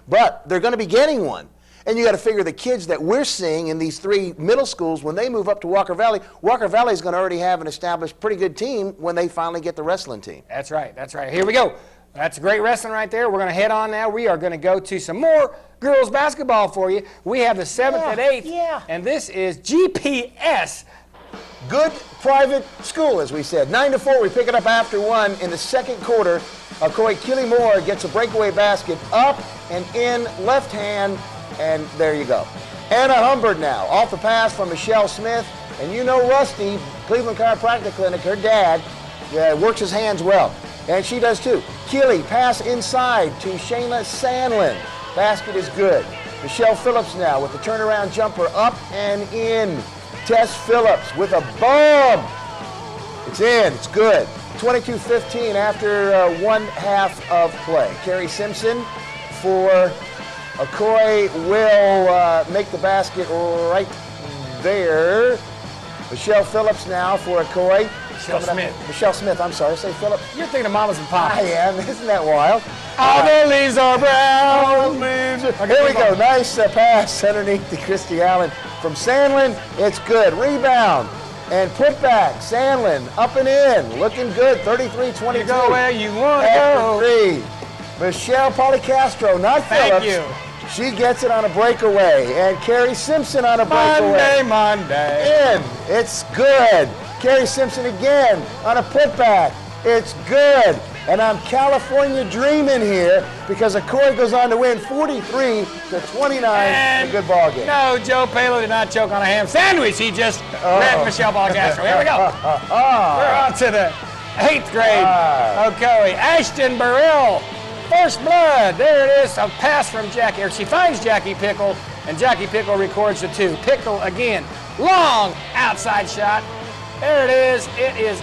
but they're going to be getting one. And you got to figure the kids that we're seeing in these 3 middle schools, when they move up to Walker Valley is going to already have an established pretty good team when they finally get the wrestling team. That's right. That's right. Here we go. That's great wrestling right there. We're going to head on now. We are going to go to some more girls basketball for you. We have the 7th and 8th, and this is GPS. Good private school, as we said. 9-4, we pick it up after 1 in the second quarter. Ocoee Keely Moore gets a breakaway basket up and in, left hand, and there you go. Anna Humbert now, off the pass from Michelle Smith. And you know Rusty, Cleveland Chiropractic Clinic, her dad, works his hands well. And she does too. Keely, pass inside to Shayna Sandlin. Basket is good. Michelle Phillips now with the turnaround jumper up and in. Tess Phillips with a bomb. It's in, it's good. 22-15 after 1 half of play. Carrie Simpson for Ocoee will make the basket right there. Michelle Phillips now for Ocoee. Michelle Smith, I'm sorry, say Phillips. You're thinking of Mamas and Papas. I am, isn't that wild? All the leaves are brown. Here we go, nice pass underneath to Christy Allen from Sandlin. It's good, rebound and put back. Sandlin up and in, looking good, 33-22. You go where you want to go. Michelle Policastro, not Phillips. Thank you. She gets it on a breakaway, and Carrie Simpson on a breakaway. Monday. In, it's good. Carrie Simpson again on a putback. It's good. And I'm California dreaming here because Ocoee goes on to win 43-29. A good ball game. No, Joe Palo did not choke on a ham sandwich. He just read Michelle Policastro. Here we go. We're on to the 8th grade. Ocoee. Ashton Burrell. First blood. There it is. A pass from Jackie. Or she finds Jackie Pickle, and Jackie Pickle records the 2. Pickle again. Long outside shot. There it is. It is.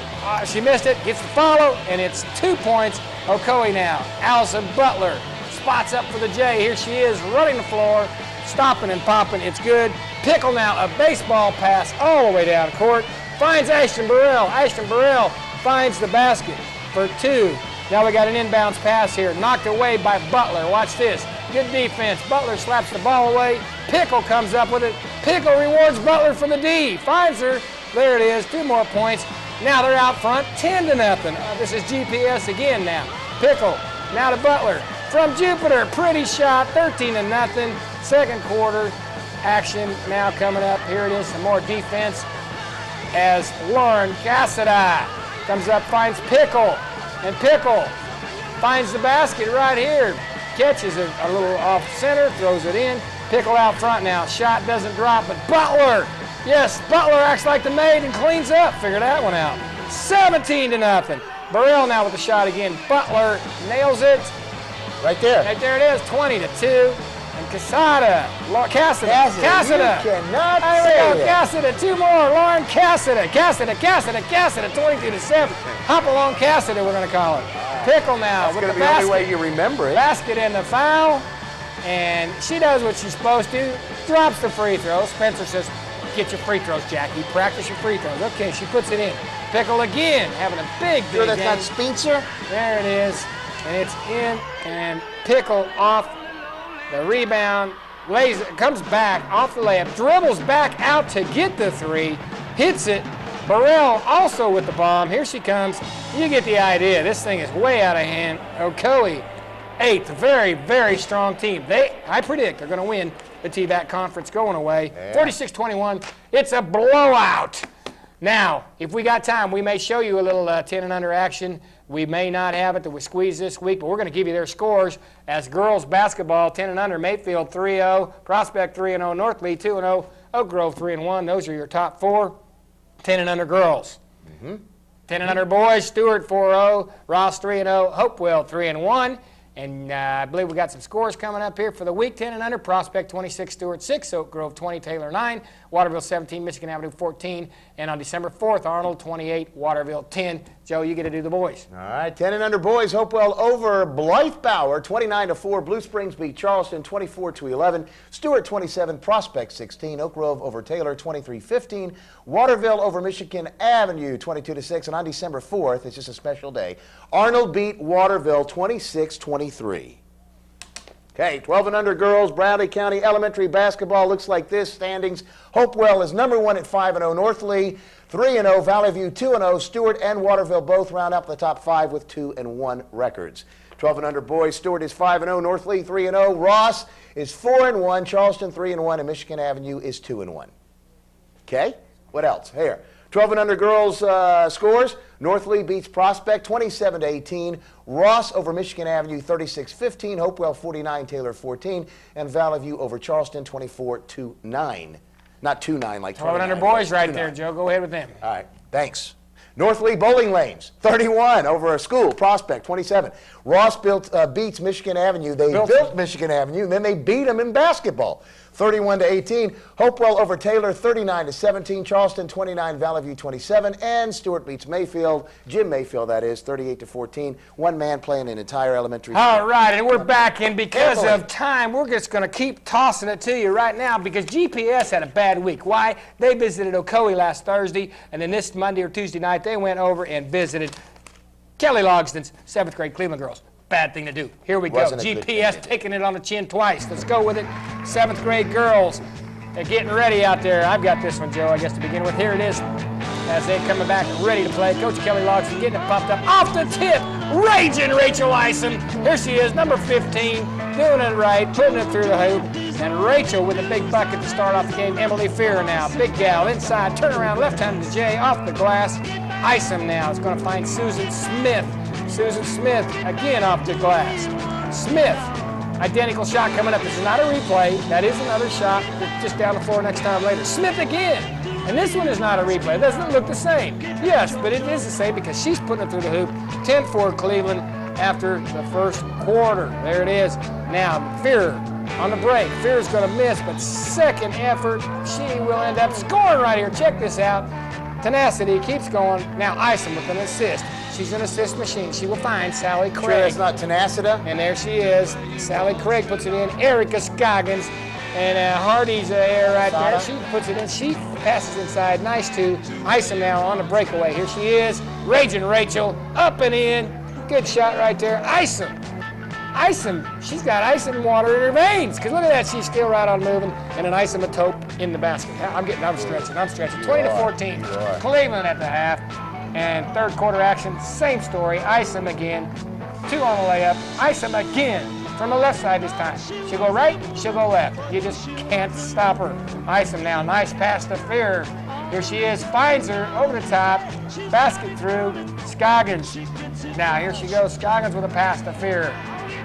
She missed it. Gets the follow, and it's 2 points. Ocoee now. Allison Butler spots up for the J. Here she is running the floor, stopping and popping. It's good. Pickle now. A baseball pass all the way down court. Finds Ashton Burrell. Ashton Burrell finds the basket for 2. Now we got an inbounds pass here, knocked away by Butler. Watch this, good defense. Butler slaps the ball away. Pickle comes up with it. Pickle rewards Butler for the D. Finds her. There it is, 2 more points. Now they're out front, 10-0. This is GPS again now. Pickle, now to Butler. From Jupiter, pretty shot, 13-0. Second quarter action now coming up. Here it is, some more defense as Lauren Cassidy comes up, finds Pickle. And Pickle finds the basket right here. Catches it a little off center, throws it in. Pickle out front now. Shot doesn't drop, but Butler. Yes, Butler acts like the maid and cleans up. Figure that one out. 17-0. Burrell now with the shot again. Butler nails it. Right there. Right there it is, 20-2. And Cassida. Cassida. You cannot say it. Cassida, 2 more. Lauren Cassida. Cassida, 22-7. Hop along Cassida, we're going to call it. Pickle now with the basket. That's going to be the only way you remember it. Basket in the foul. And she does what she's supposed to. Drops the free throw. Spencer says, get your free throws, Jackie. Practice your free throws. Okay, she puts it in. Pickle again, having a big sure that's game. not Spencer? There it is. And it's in. And Pickle off the rebound, comes back off the layup, dribbles back out to get the 3, hits it. Burrell also with the bomb. Here she comes. You get the idea. This thing is way out of hand. Ocoee 8th. Very, very strong team. I predict, they're going to win the TVAC conference going away. 46-21. It's a blowout. Now, if we got time, we may show you a little 10 and under action. We may not have it that we squeeze this week, but we're going to give you their scores. As girls basketball, 10 and under, Mayfield 3-0, Prospect 3-0, North Lee 2-0, Oak Grove 3-1. Those are your top 4. 10 and under girls. 10 and under boys, Stewart 4-0, Ross 3-0, Hopewell 3-1. And I believe we got some scores coming up here for the week. 10 and under, Prospect 26, Stewart 6, Oak Grove 20, Taylor 9, Waterville 17, Michigan Avenue 14. And on December 4th, Arnold 28, Waterville 10. Joe, you get to do the boys. All right, 10 and under boys, Hopewell over Blythe Bauer, 29-4. Blue Springs beat Charleston 24-11. Stewart 27, Prospect 16. Oak Grove over Taylor 23-15. Waterville over Michigan Avenue 22-6. And on December 4th, it's just a special day, Arnold beat Waterville 26-23. Okay, 12 and under girls, Bradley County Elementary basketball looks like this. Standings, Hopewell is number 1 at 5-0. North Lee 3-0. Valley View 2-0. Stewart and Waterville both round up the top 5 with 2-1 records. 12 and under boys, Stewart is 5-0. North Lee 3-0. Ross is 4-1. Charleston 3-1. And Michigan Avenue is 2-1. Okay, what else? Here. 12 and under girls scores. North Lee beats Prospect 27-18. Ross over Michigan Avenue 36-15. Hopewell 49, Taylor 14. And Valley View over Charleston 24-9. Not 2-9 like 12 and under boys right there, Joe. Go ahead with them. All right, thanks. North Lee Bowling Lanes 31 over a school, Prospect 27. Ross beats Michigan Avenue. They built Michigan Avenue, and then they beat them in basketball. 31-18. Hopewell over Taylor 39-17. Charleston 29, Valley View 27, and Stewart beats Mayfield, Jim Mayfield that is, 38-14. One man playing an entire elementary school. All right, and we're back, and because of time, we're just going to keep tossing it to you right now because GPS had a bad week. Why? They visited Ocoee last Thursday, and then this Monday or Tuesday night they went over and visited Kelly Logsden's 7th grade Cleveland girls. Bad thing to do. Here we go. GPS taking it on the chin twice. Let's go with it. 7th grade girls. They're getting ready out there. I've got this one, Joe, I guess to begin with. Here it is as they're coming back ready to play. Coach Kelly Logsden getting it pumped up. Off the tip. Raging Rachel Isom. Here she is, number 15. Doing it right. Putting it through the hoop. And Rachel with a big bucket to start off the game. Emily Fear now. Big gal inside. Turn around. Left-handed to Jay. Off the glass. Isom now is going to find Susan Smith. Susan Smith again off the glass. Smith, identical shot coming up. This is not a replay. That is another shot. Just down the floor next time later. Smith again. And this one is not a replay. It doesn't look the same. Yes, but it is the same because she's putting it through the hoop. 10-4 Cleveland after the first quarter. There it is. Now, Fear on the break. Fear's going to miss, but second effort, she will end up scoring right here. Check this out. Tenacity keeps going. Now Isom with an assist. She's an assist machine. She will find Sally Craig. Sure it's not Tenacity? And there she is. Sally Craig puts it in. Erica Scoggins. And Hardy's there right there. She puts it in. She passes inside. Nice too. Isom now on the breakaway. Here she is. Raging Rachel. Up and in. Good shot right there. Isom. She's got Isom water in her veins. Because look at that. She's still right on moving. And an Isom-a-tope in the basket. I'm stretching. 20-14. Cleveland at the half. And third quarter action, same story. Isom again. 2 on the layup. Isom again from the left side this time. She'll go right, she'll go left. You just can't stop her. Isom now, nice pass to Fear. Here she is, finds her over the top. Basket through, Scoggins. Now here she goes, Scoggins with a pass to Fear.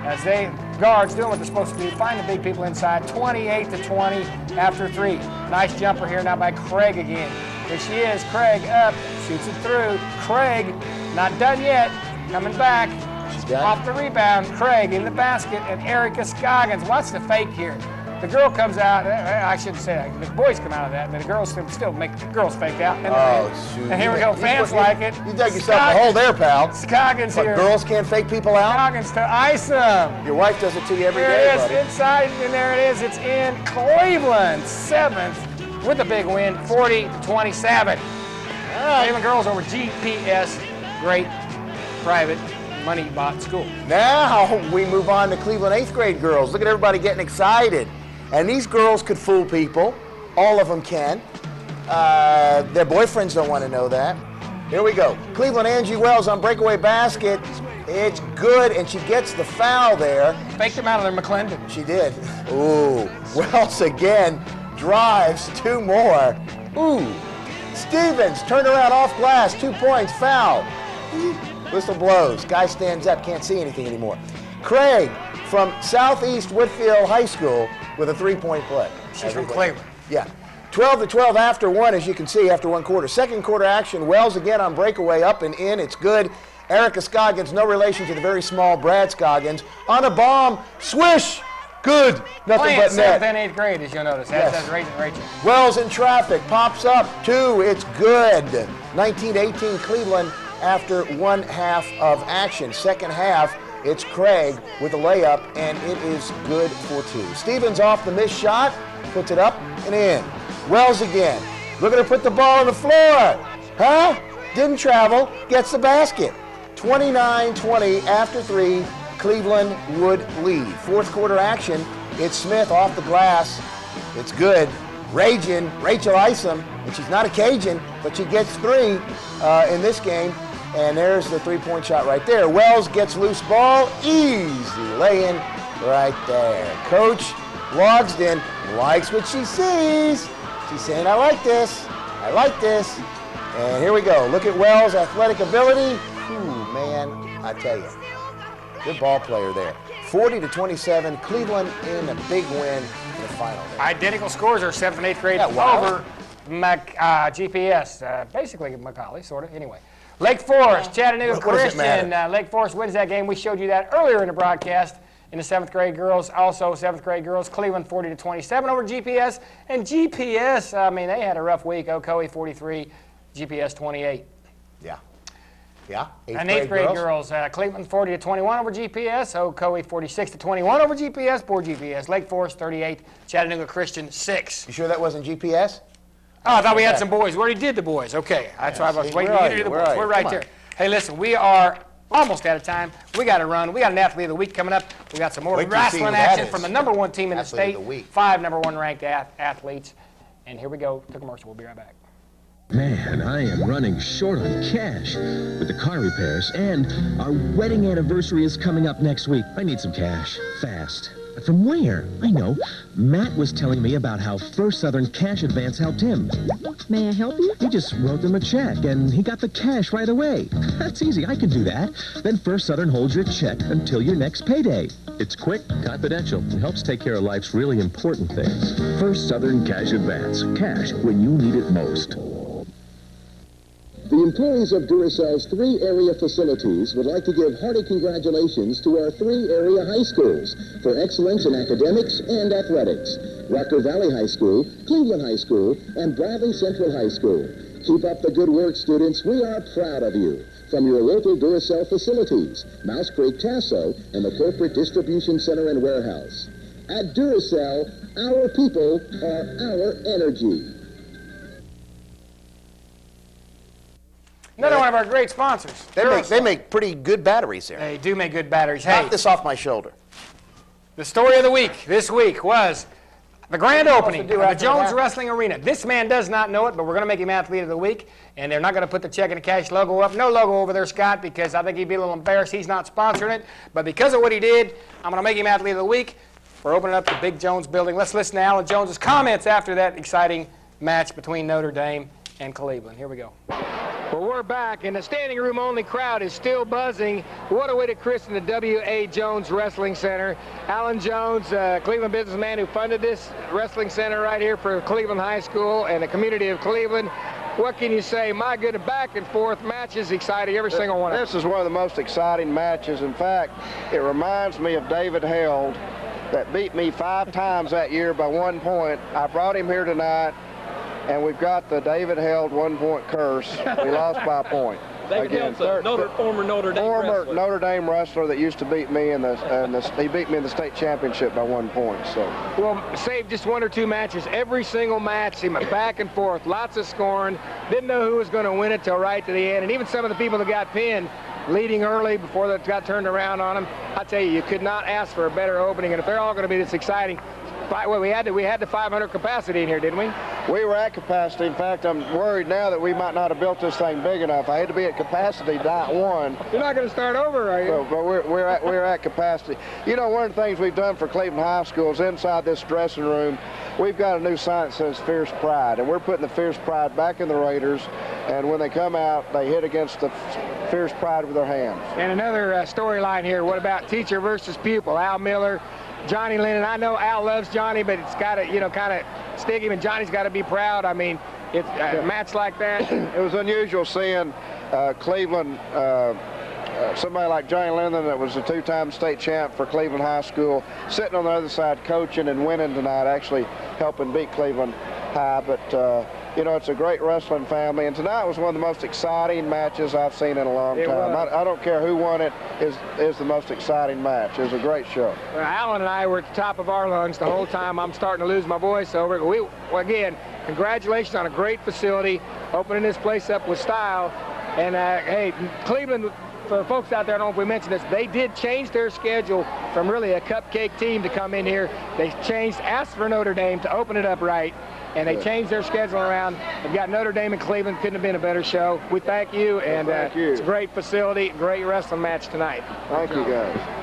As they guards doing what they're supposed to do, find the big people inside. 28-20 after 3. Nice jumper here now by Craig again. Here she is, Craig up, shoots it through. Craig, not done yet, coming back. Off the rebound, Craig in the basket, and Erica Scoggins. Watch the fake here. The girl comes out, I shouldn't say that. The boys come out of that, and the girls still make the girls fake out. And, and here we go, fans like it. You dug yourself a hole there, pal. Scoggins here. Girls can't fake people out? Scoggins to Isom. Your wife does it to you every day, There it buddy. is, inside, and there it is. It's in Cleveland, 7th, with a big win, 40-27. Cleveland girls over GPS, great private money bought school. Now we move on to Cleveland 8th grade girls. Look at everybody getting excited. And these girls could fool people. All of them can. Their boyfriends don't want to know that. Here we go. Cleveland Angie Wells on breakaway basket. It's good, and she gets the foul there. Faked him out of there, McClendon. She did. Ooh, Wells again drives 2 more. Ooh, Stevens turned around off glass, 2 points, foul. Whistle blows. Guy stands up, can't see anything anymore. Craig from Southeast Whitfield High School with a 3-point play. She's from Cleveland. Yeah. 12-12 after 1, as you can see, after 1 quarter. Second quarter action, Wells again on breakaway, up and in. It's good. Erica Scoggins, no relation to the very small Brad Scoggins. On a bomb, swish, good. Nothing Playing but net. 7th and 8th grade, as you'll notice. Yes. That's Rachel. Wells in traffic, pops up, 2, it's good. 19-18 Cleveland after 1 half of action. Second half, it's Craig with a layup, and it is good for 2. Stevens off the missed shot, puts it up and in. Wells again. Look at her put the ball on the floor. Huh? Didn't travel, gets the basket. 29-20 after 3, Cleveland would lead. Fourth quarter action, it's Smith off the glass. It's good. Raging, Rachel Isom, and she's not a Cajun, but she gets 3 in this game. And there's the 3-point shot right there. Wells gets loose ball, easy lay-in right there. Coach Logsden likes what she sees. She's saying, I like this, I like this. And here we go. Look at Wells' athletic ability. Ooh, man, I tell you, good ball player there. 40-27, Cleveland in a big win in the final. Identical scores are 7th and 8th grade over GPS. Basically Macaulay, sort of. Anyway. Lake Forest, Chattanooga Christian. Lake Forest wins that game. We showed you that earlier in the broadcast. In the 7th grade girls, also 7th grade girls, Cleveland 40-27 over GPS. And GPS, I mean, they had a rough week. Ocoee 43, GPS 28. Yeah. Yeah. And 8th grade girls, Cleveland 40-21 over GPS. Ocoee 46-21 over GPS. Poor GPS. Lake Forest 38, Chattanooga Christian 6. You sure that wasn't GPS? Oh, I thought we had some boys. We already did the boys. Okay, that's why I was waiting for you to do the boys. We're right there. Hey, listen, we are almost out of time. We got to run. We got an athlete of the week coming up. We got some more wrestling action from the #1 team in the state. 5 #1 ranked athletes. And here we go to commercial. We'll be right back. Man, I am running short on cash with the car repairs, and our wedding anniversary is coming up next week. I need some cash, fast. But from where? I know. Matt was telling me about how First Southern Cash Advance helped him. May I help you? He just wrote them a check, and he got the cash right away. That's easy. I can do that. Then First Southern holds your check until your next payday. It's quick, confidential, and helps take care of life's really important things. First Southern Cash Advance. Cash when you need it most. The employees of Duracell's 3 area facilities would like to give hearty congratulations to our 3 area high schools for excellence in academics and athletics. Rocker Valley High School, Cleveland High School, and Bradley Central High School. Keep up the good work, students. We are proud of you. From your local Duracell facilities, Mouse Creek, Tasso, and the Corporate Distribution Center and Warehouse. At Duracell, our people are our energy. Another one of our great sponsors. They make pretty good batteries there. They do make good batteries. Knock this off my shoulder. The story of the week this week was the grand opening of the Jones Wrestling Arena. This man does not know it, but we're going to make him Athlete of the Week, and they're not going to put the check and the cash logo up. No logo over there, Scott, because I think he'd be a little embarrassed. He's not sponsoring it, but because of what he did, I'm going to make him Athlete of the Week. We're opening up the Big Jones building. Let's listen to Alan Jones's comments after that exciting match between Notre Dame and Cleveland. Here we go. Well, we're back, and the standing room only crowd is still buzzing. What a way to christen the W.A. Jones Wrestling Center. Alan Jones, Cleveland businessman who funded this wrestling center right here for Cleveland High School and the community of Cleveland. What can you say? My good, back and forth matches, exciting, every single one of them. This is one of the most exciting matches. In fact, it reminds me of David Held that beat me 5 times that year by 1 point. I brought him here tonight. And we've got the David Held 1-point curse. We lost by a point. David Held's a former Notre Dame wrestler that used to beat me he beat me in the state championship by 1 point. So. Well, save just 1 or 2 matches. Every single match, he went back and forth, lots of scoring. Didn't know who was going to win it till right to the end. And even some of the people that got pinned, leading early before that got turned around on them. I tell you, you could not ask for a better opening. And if they're all going to be this exciting, well, we had the 500 capacity in here, didn't we? We were at capacity. In fact, I'm worried now that we might not have built this thing big enough. I had to be at capacity night one. You're not going to start over, are you? So, but we're at capacity. You know, one of the things we've done for Cleveland High School is inside this dressing room, we've got a new sign that says Fierce Pride, and we're putting the Fierce Pride back in the Raiders, and when they come out, they hit against the Fierce Pride with their hands. And another storyline here, what about teacher versus pupil? Al Miller, Johnny Lennon. I know Al loves Johnny, but it's got to, you know, kind of stick him, and Johnny's got to be proud. I mean, it's a match like that. It was unusual seeing Cleveland, somebody like Johnny Lennon that was a two-time state champ for Cleveland High School, sitting on the other side coaching and winning tonight, actually helping beat Cleveland High. But, you know, it's a great wrestling family, and tonight was one of the most exciting matches I've seen in a long time. I don't care who won it, is the most exciting match. It was a great show. Well, Alan and I were at the top of our lungs the whole time. I'm starting to lose my voice over it. Again, congratulations on a great facility, opening this place up with style. And, hey, Cleveland, for folks out there, I don't know if we mentioned this, they did change their schedule from really a cupcake team to come in here. They asked for Notre Dame to open it up right, and they changed their schedule around. They've got Notre Dame and Cleveland. Couldn't have been a better show. We thank you, and thank you. It's a great facility, great wrestling match tonight. Thank you, guys.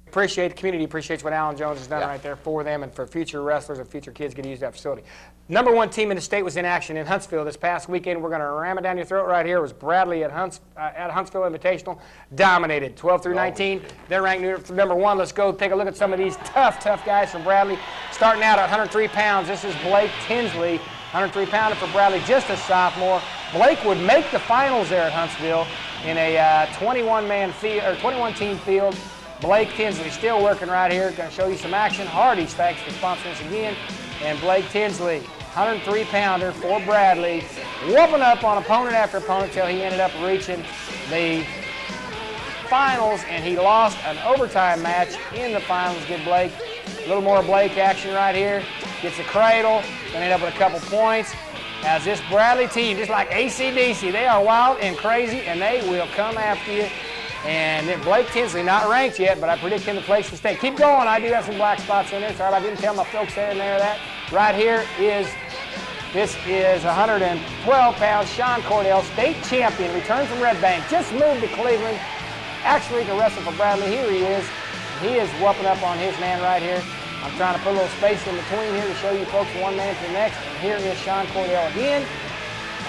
Appreciate the community, appreciates what Alan Jones has done right there for them and for future wrestlers and future kids get to use that facility. #1 team in the state was in action in Huntsville this past weekend. We're going to ram it down your throat right here. It was Bradley at Huntsville Invitational. Dominated 12 through 19. They're ranked #1. Let's go take a look at some of these tough guys from Bradley. Starting out at 103 pounds, this is Blake Tinsley, 103-pounder for Bradley, just a sophomore. Blake would make the finals there at Huntsville in a 21-team field. Blake Tinsley still working right here. Going to show you some action. Hardee's, thanks for sponsoring us again. And Blake Tinsley, 103-pounder for Bradley, whooping up on opponent after opponent until he ended up reaching the finals, and he lost an overtime match in the finals. Good Blake. A little more Blake action right here. Gets a cradle. Going to end up with a couple points. As this Bradley team, just like AC/DC, they are wild and crazy, and they will come after you. And then Blake Tinsley, not ranked yet, but I predict him to place the state. Keep going. I do have some black spots in there. Sorry, I didn't tell my folks there and there that. Right here this is 112 pounds. Sean Cordell, state champion, returned from Red Bank, just moved to Cleveland. Actually, to wrestle for Bradley. Here he is. He is whooping up on his man right here. I'm trying to put a little space in between here to show you folks one man to the next. And here is Sean Cordell again,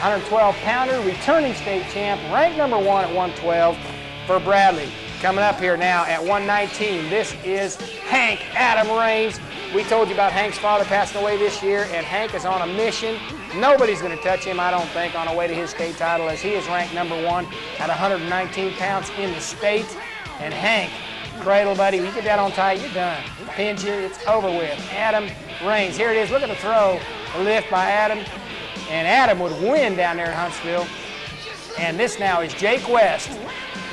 112-pounder, returning state champ, ranked #1 at 112. For Bradley. Coming up here now at 119, this is Hank Adam Raines. We told you about Hank's father passing away this year, and Hank is on a mission. Nobody's going to touch him, I don't think, on the way to his state title, as he is ranked #1 at 119 pounds in the state. And Hank, cradle buddy, you get that on tight, you're done. He pins you, it's over with. Adam Raines, here it is. Look at the throw, a lift by Adam. And Adam would win down there in Huntsville. And this now is Jake West.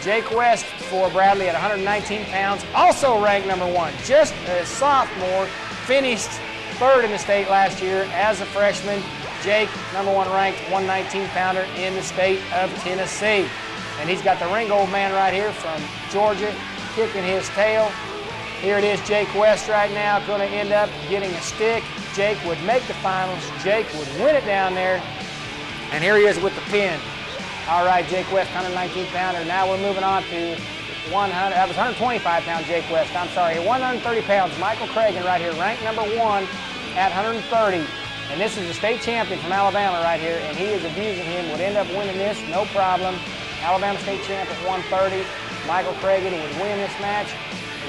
Jake West for Bradley at 119 pounds, also ranked #1, just a sophomore, finished 3rd in the state last year as a freshman. Jake, #1 ranked 119-pounder in the state of Tennessee. And he's got the ring old man right here from Georgia kicking his tail. Here it is, Jake West right now, going to end up getting a stick. Jake would make the finals. Jake would win it down there. And here he is with the pin. All right, Jake West, 119-pounder. Now we're moving on to 125-pound Jake West. I'm sorry, 130 pounds. Michael Cragen right here, ranked #1 at 130. And this is the state champion from Alabama right here, and he is abusing him. Would end up winning this, no problem. Alabama state champ at 130. Michael Cragen would win this match.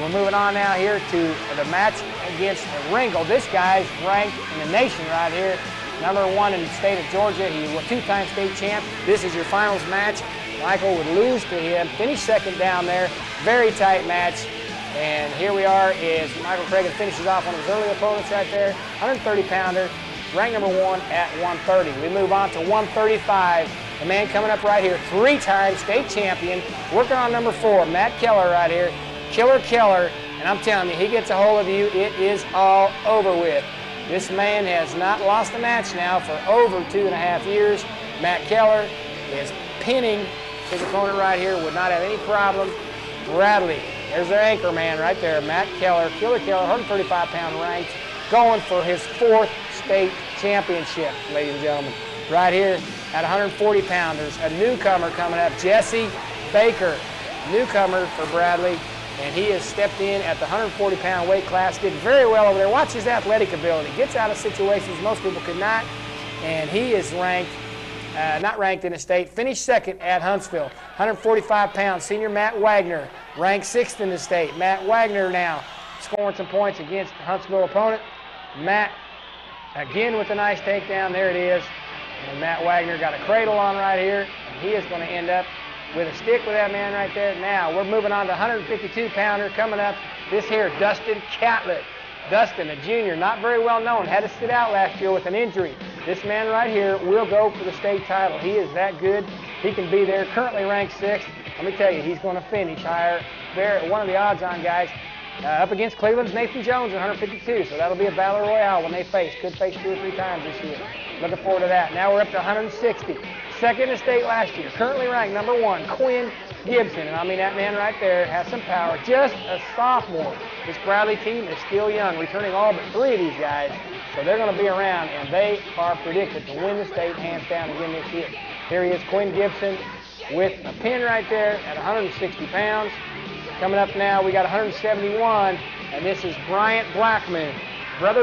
We're moving on now here to the match against Ringo. This guy's ranked in the nation right here. #1 in the state of Georgia. He was a 2-time state champ. This is your finals match. Michael would lose to him, finish 2nd down there. Very tight match. And here we are as Michael Cragen finishes off one of his early opponents right there. 130-pounder, ranked #1 at 130. We move on to 135. The man coming up right here, 3-time state champion, working on #4, Matt Keller right here. Killer Keller. And I'm telling you, he gets a hold of you, it is all over with. This man has not lost a match now for over 2.5 years. Matt Keller is pinning his opponent right here, would not have any problem. Bradley, there's their anchor man right there, Matt Keller, Killer Keller, 135-pound ranked. going for his 4th state championship, ladies and gentlemen. Right here at 140 pounders, a newcomer coming up, Jesse Baker, newcomer for Bradley, and he has stepped in at the 140-pound weight class, did very well over there. Watch his athletic ability. Gets out of situations most people could not, and he is ranked, not ranked in the state, finished 2nd at Huntsville. 145 pounds, senior Matt Wagner, ranked 6th in the state. Matt Wagner now scoring some points against the Huntsville opponent. Matt, again with a nice takedown, there it is. And Matt Wagner got a cradle on right here, and he is going to end up with a stick with that man right there. Now, we're moving on to 152-pounder coming up. This here, Dustin Catlett. Dustin, a junior, not very well known, had to sit out last year with an injury. This man right here will go for the state title. He is that good. He can be there, currently ranked 6th. Let me tell you, he's going to finish higher. They're one of the odds-on guys. Up against Cleveland's Nathan Jones at 152, so that'll be a battle royale when they face. Could face 2 or 3 times this year. Looking forward to that. Now we're up to 160. 2nd in the state last year. Currently ranked number 1, Quinn Gibson. And I mean, that man right there has some power. Just a sophomore. This Bradley team is still young, returning all but 3 of these guys. So they're going to be around, and they are predicted to win the state hands down again this year. Here he is, Quinn Gibson, with a pin right there at 160 pounds. Coming up now, we got 171, and this is Bryant Blackman. Brother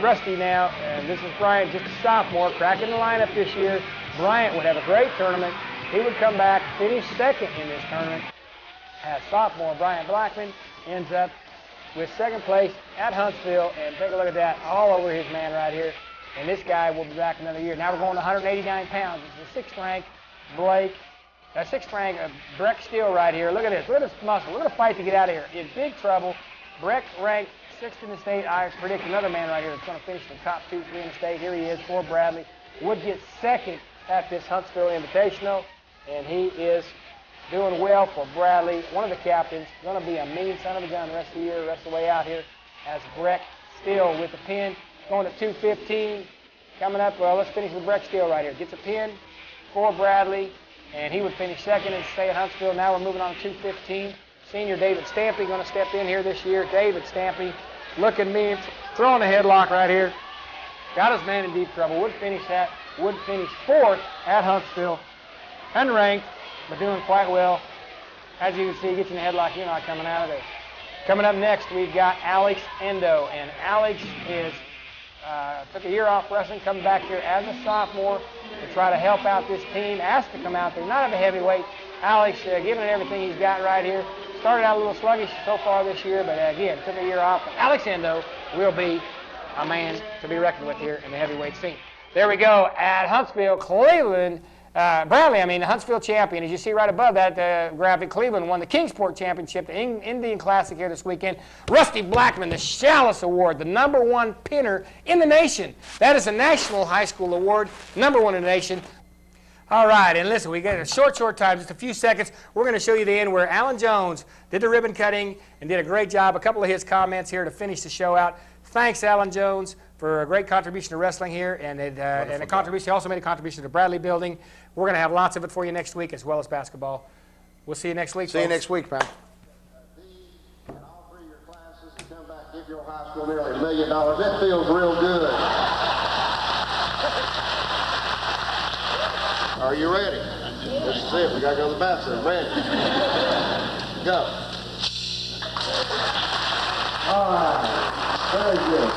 Rusty now, and this is Bryant, just a sophomore, cracking the lineup this year. Bryant would have a great tournament. He would come back, finish 2nd in this tournament. As sophomore Bryant Blackman ends up with 2nd place at Huntsville, and take a look at that, all over his man right here. And this guy will be back another year. Now we're going to 189 pounds. It's the 6th ranked Blake. 6th ranked Breck Steele right here. Look at this. Look at this muscle. Look at the fight to get out of here. In big trouble. Breck ranked 6th in the state. I predict another man right here that's going to finish in the top 2, 3 in the state. Here he is for Bradley. Would get 2nd at this Huntsville Invitational, and he is doing well for Bradley. One of the captains. Going to be a mean son of a gun the rest of the year, the rest of the way out here. As Breck Steele with the pin. Going to 215. Coming up, well, let's finish with Breck Steele right here. Gets a pin for Bradley. And he would finish 2nd and stay at Huntsville. Now we're moving on to 215. Senior David Stampy going to step in here this year. David Stampy, look at me, throwing a headlock right here. Got his man in deep trouble. Would finish 4th at Huntsville. Unranked, but doing quite well. As you can see, gets in the headlock, you're not coming out of there. Coming up next, we've got Alex Endo. And Alex is took a year off wrestling, coming back here as a sophomore to try to help out this team. Asked to come out there, not at a heavyweight. Alex, giving it everything he's got right here. Started out a little sluggish so far this year, but again, took a year off. But Alex Endo will be a man to be reckoned with here in the heavyweight scene. There we go at Huntsville, Cleveland. Bradley, the Huntsville champion. As you see right above that graphic, Cleveland won the Kingsport Championship, the Indian Classic here this weekend. Rusty Blackman, the Chalice Award, the #1 pinner in the nation. That is a national high school award, #1 in the nation. All right, and listen, we got a short time, just a few seconds. We're going to show you the end where Alan Jones did the ribbon cutting and did a great job. A couple of his comments here to finish the show out. Thanks, Alan Jones, for a great contribution to wrestling here, and a contribution. He also made a contribution to Bradley Building. We're going to have lots of it for you next week, as well as basketball. We'll see you next week. See you next week, pal. And all 3 of your classes to come back, give your high school nearly $1 million. That feels real good. Are you ready? This is it. We got to go to the bathroom. Ready? Go. All right. Very good.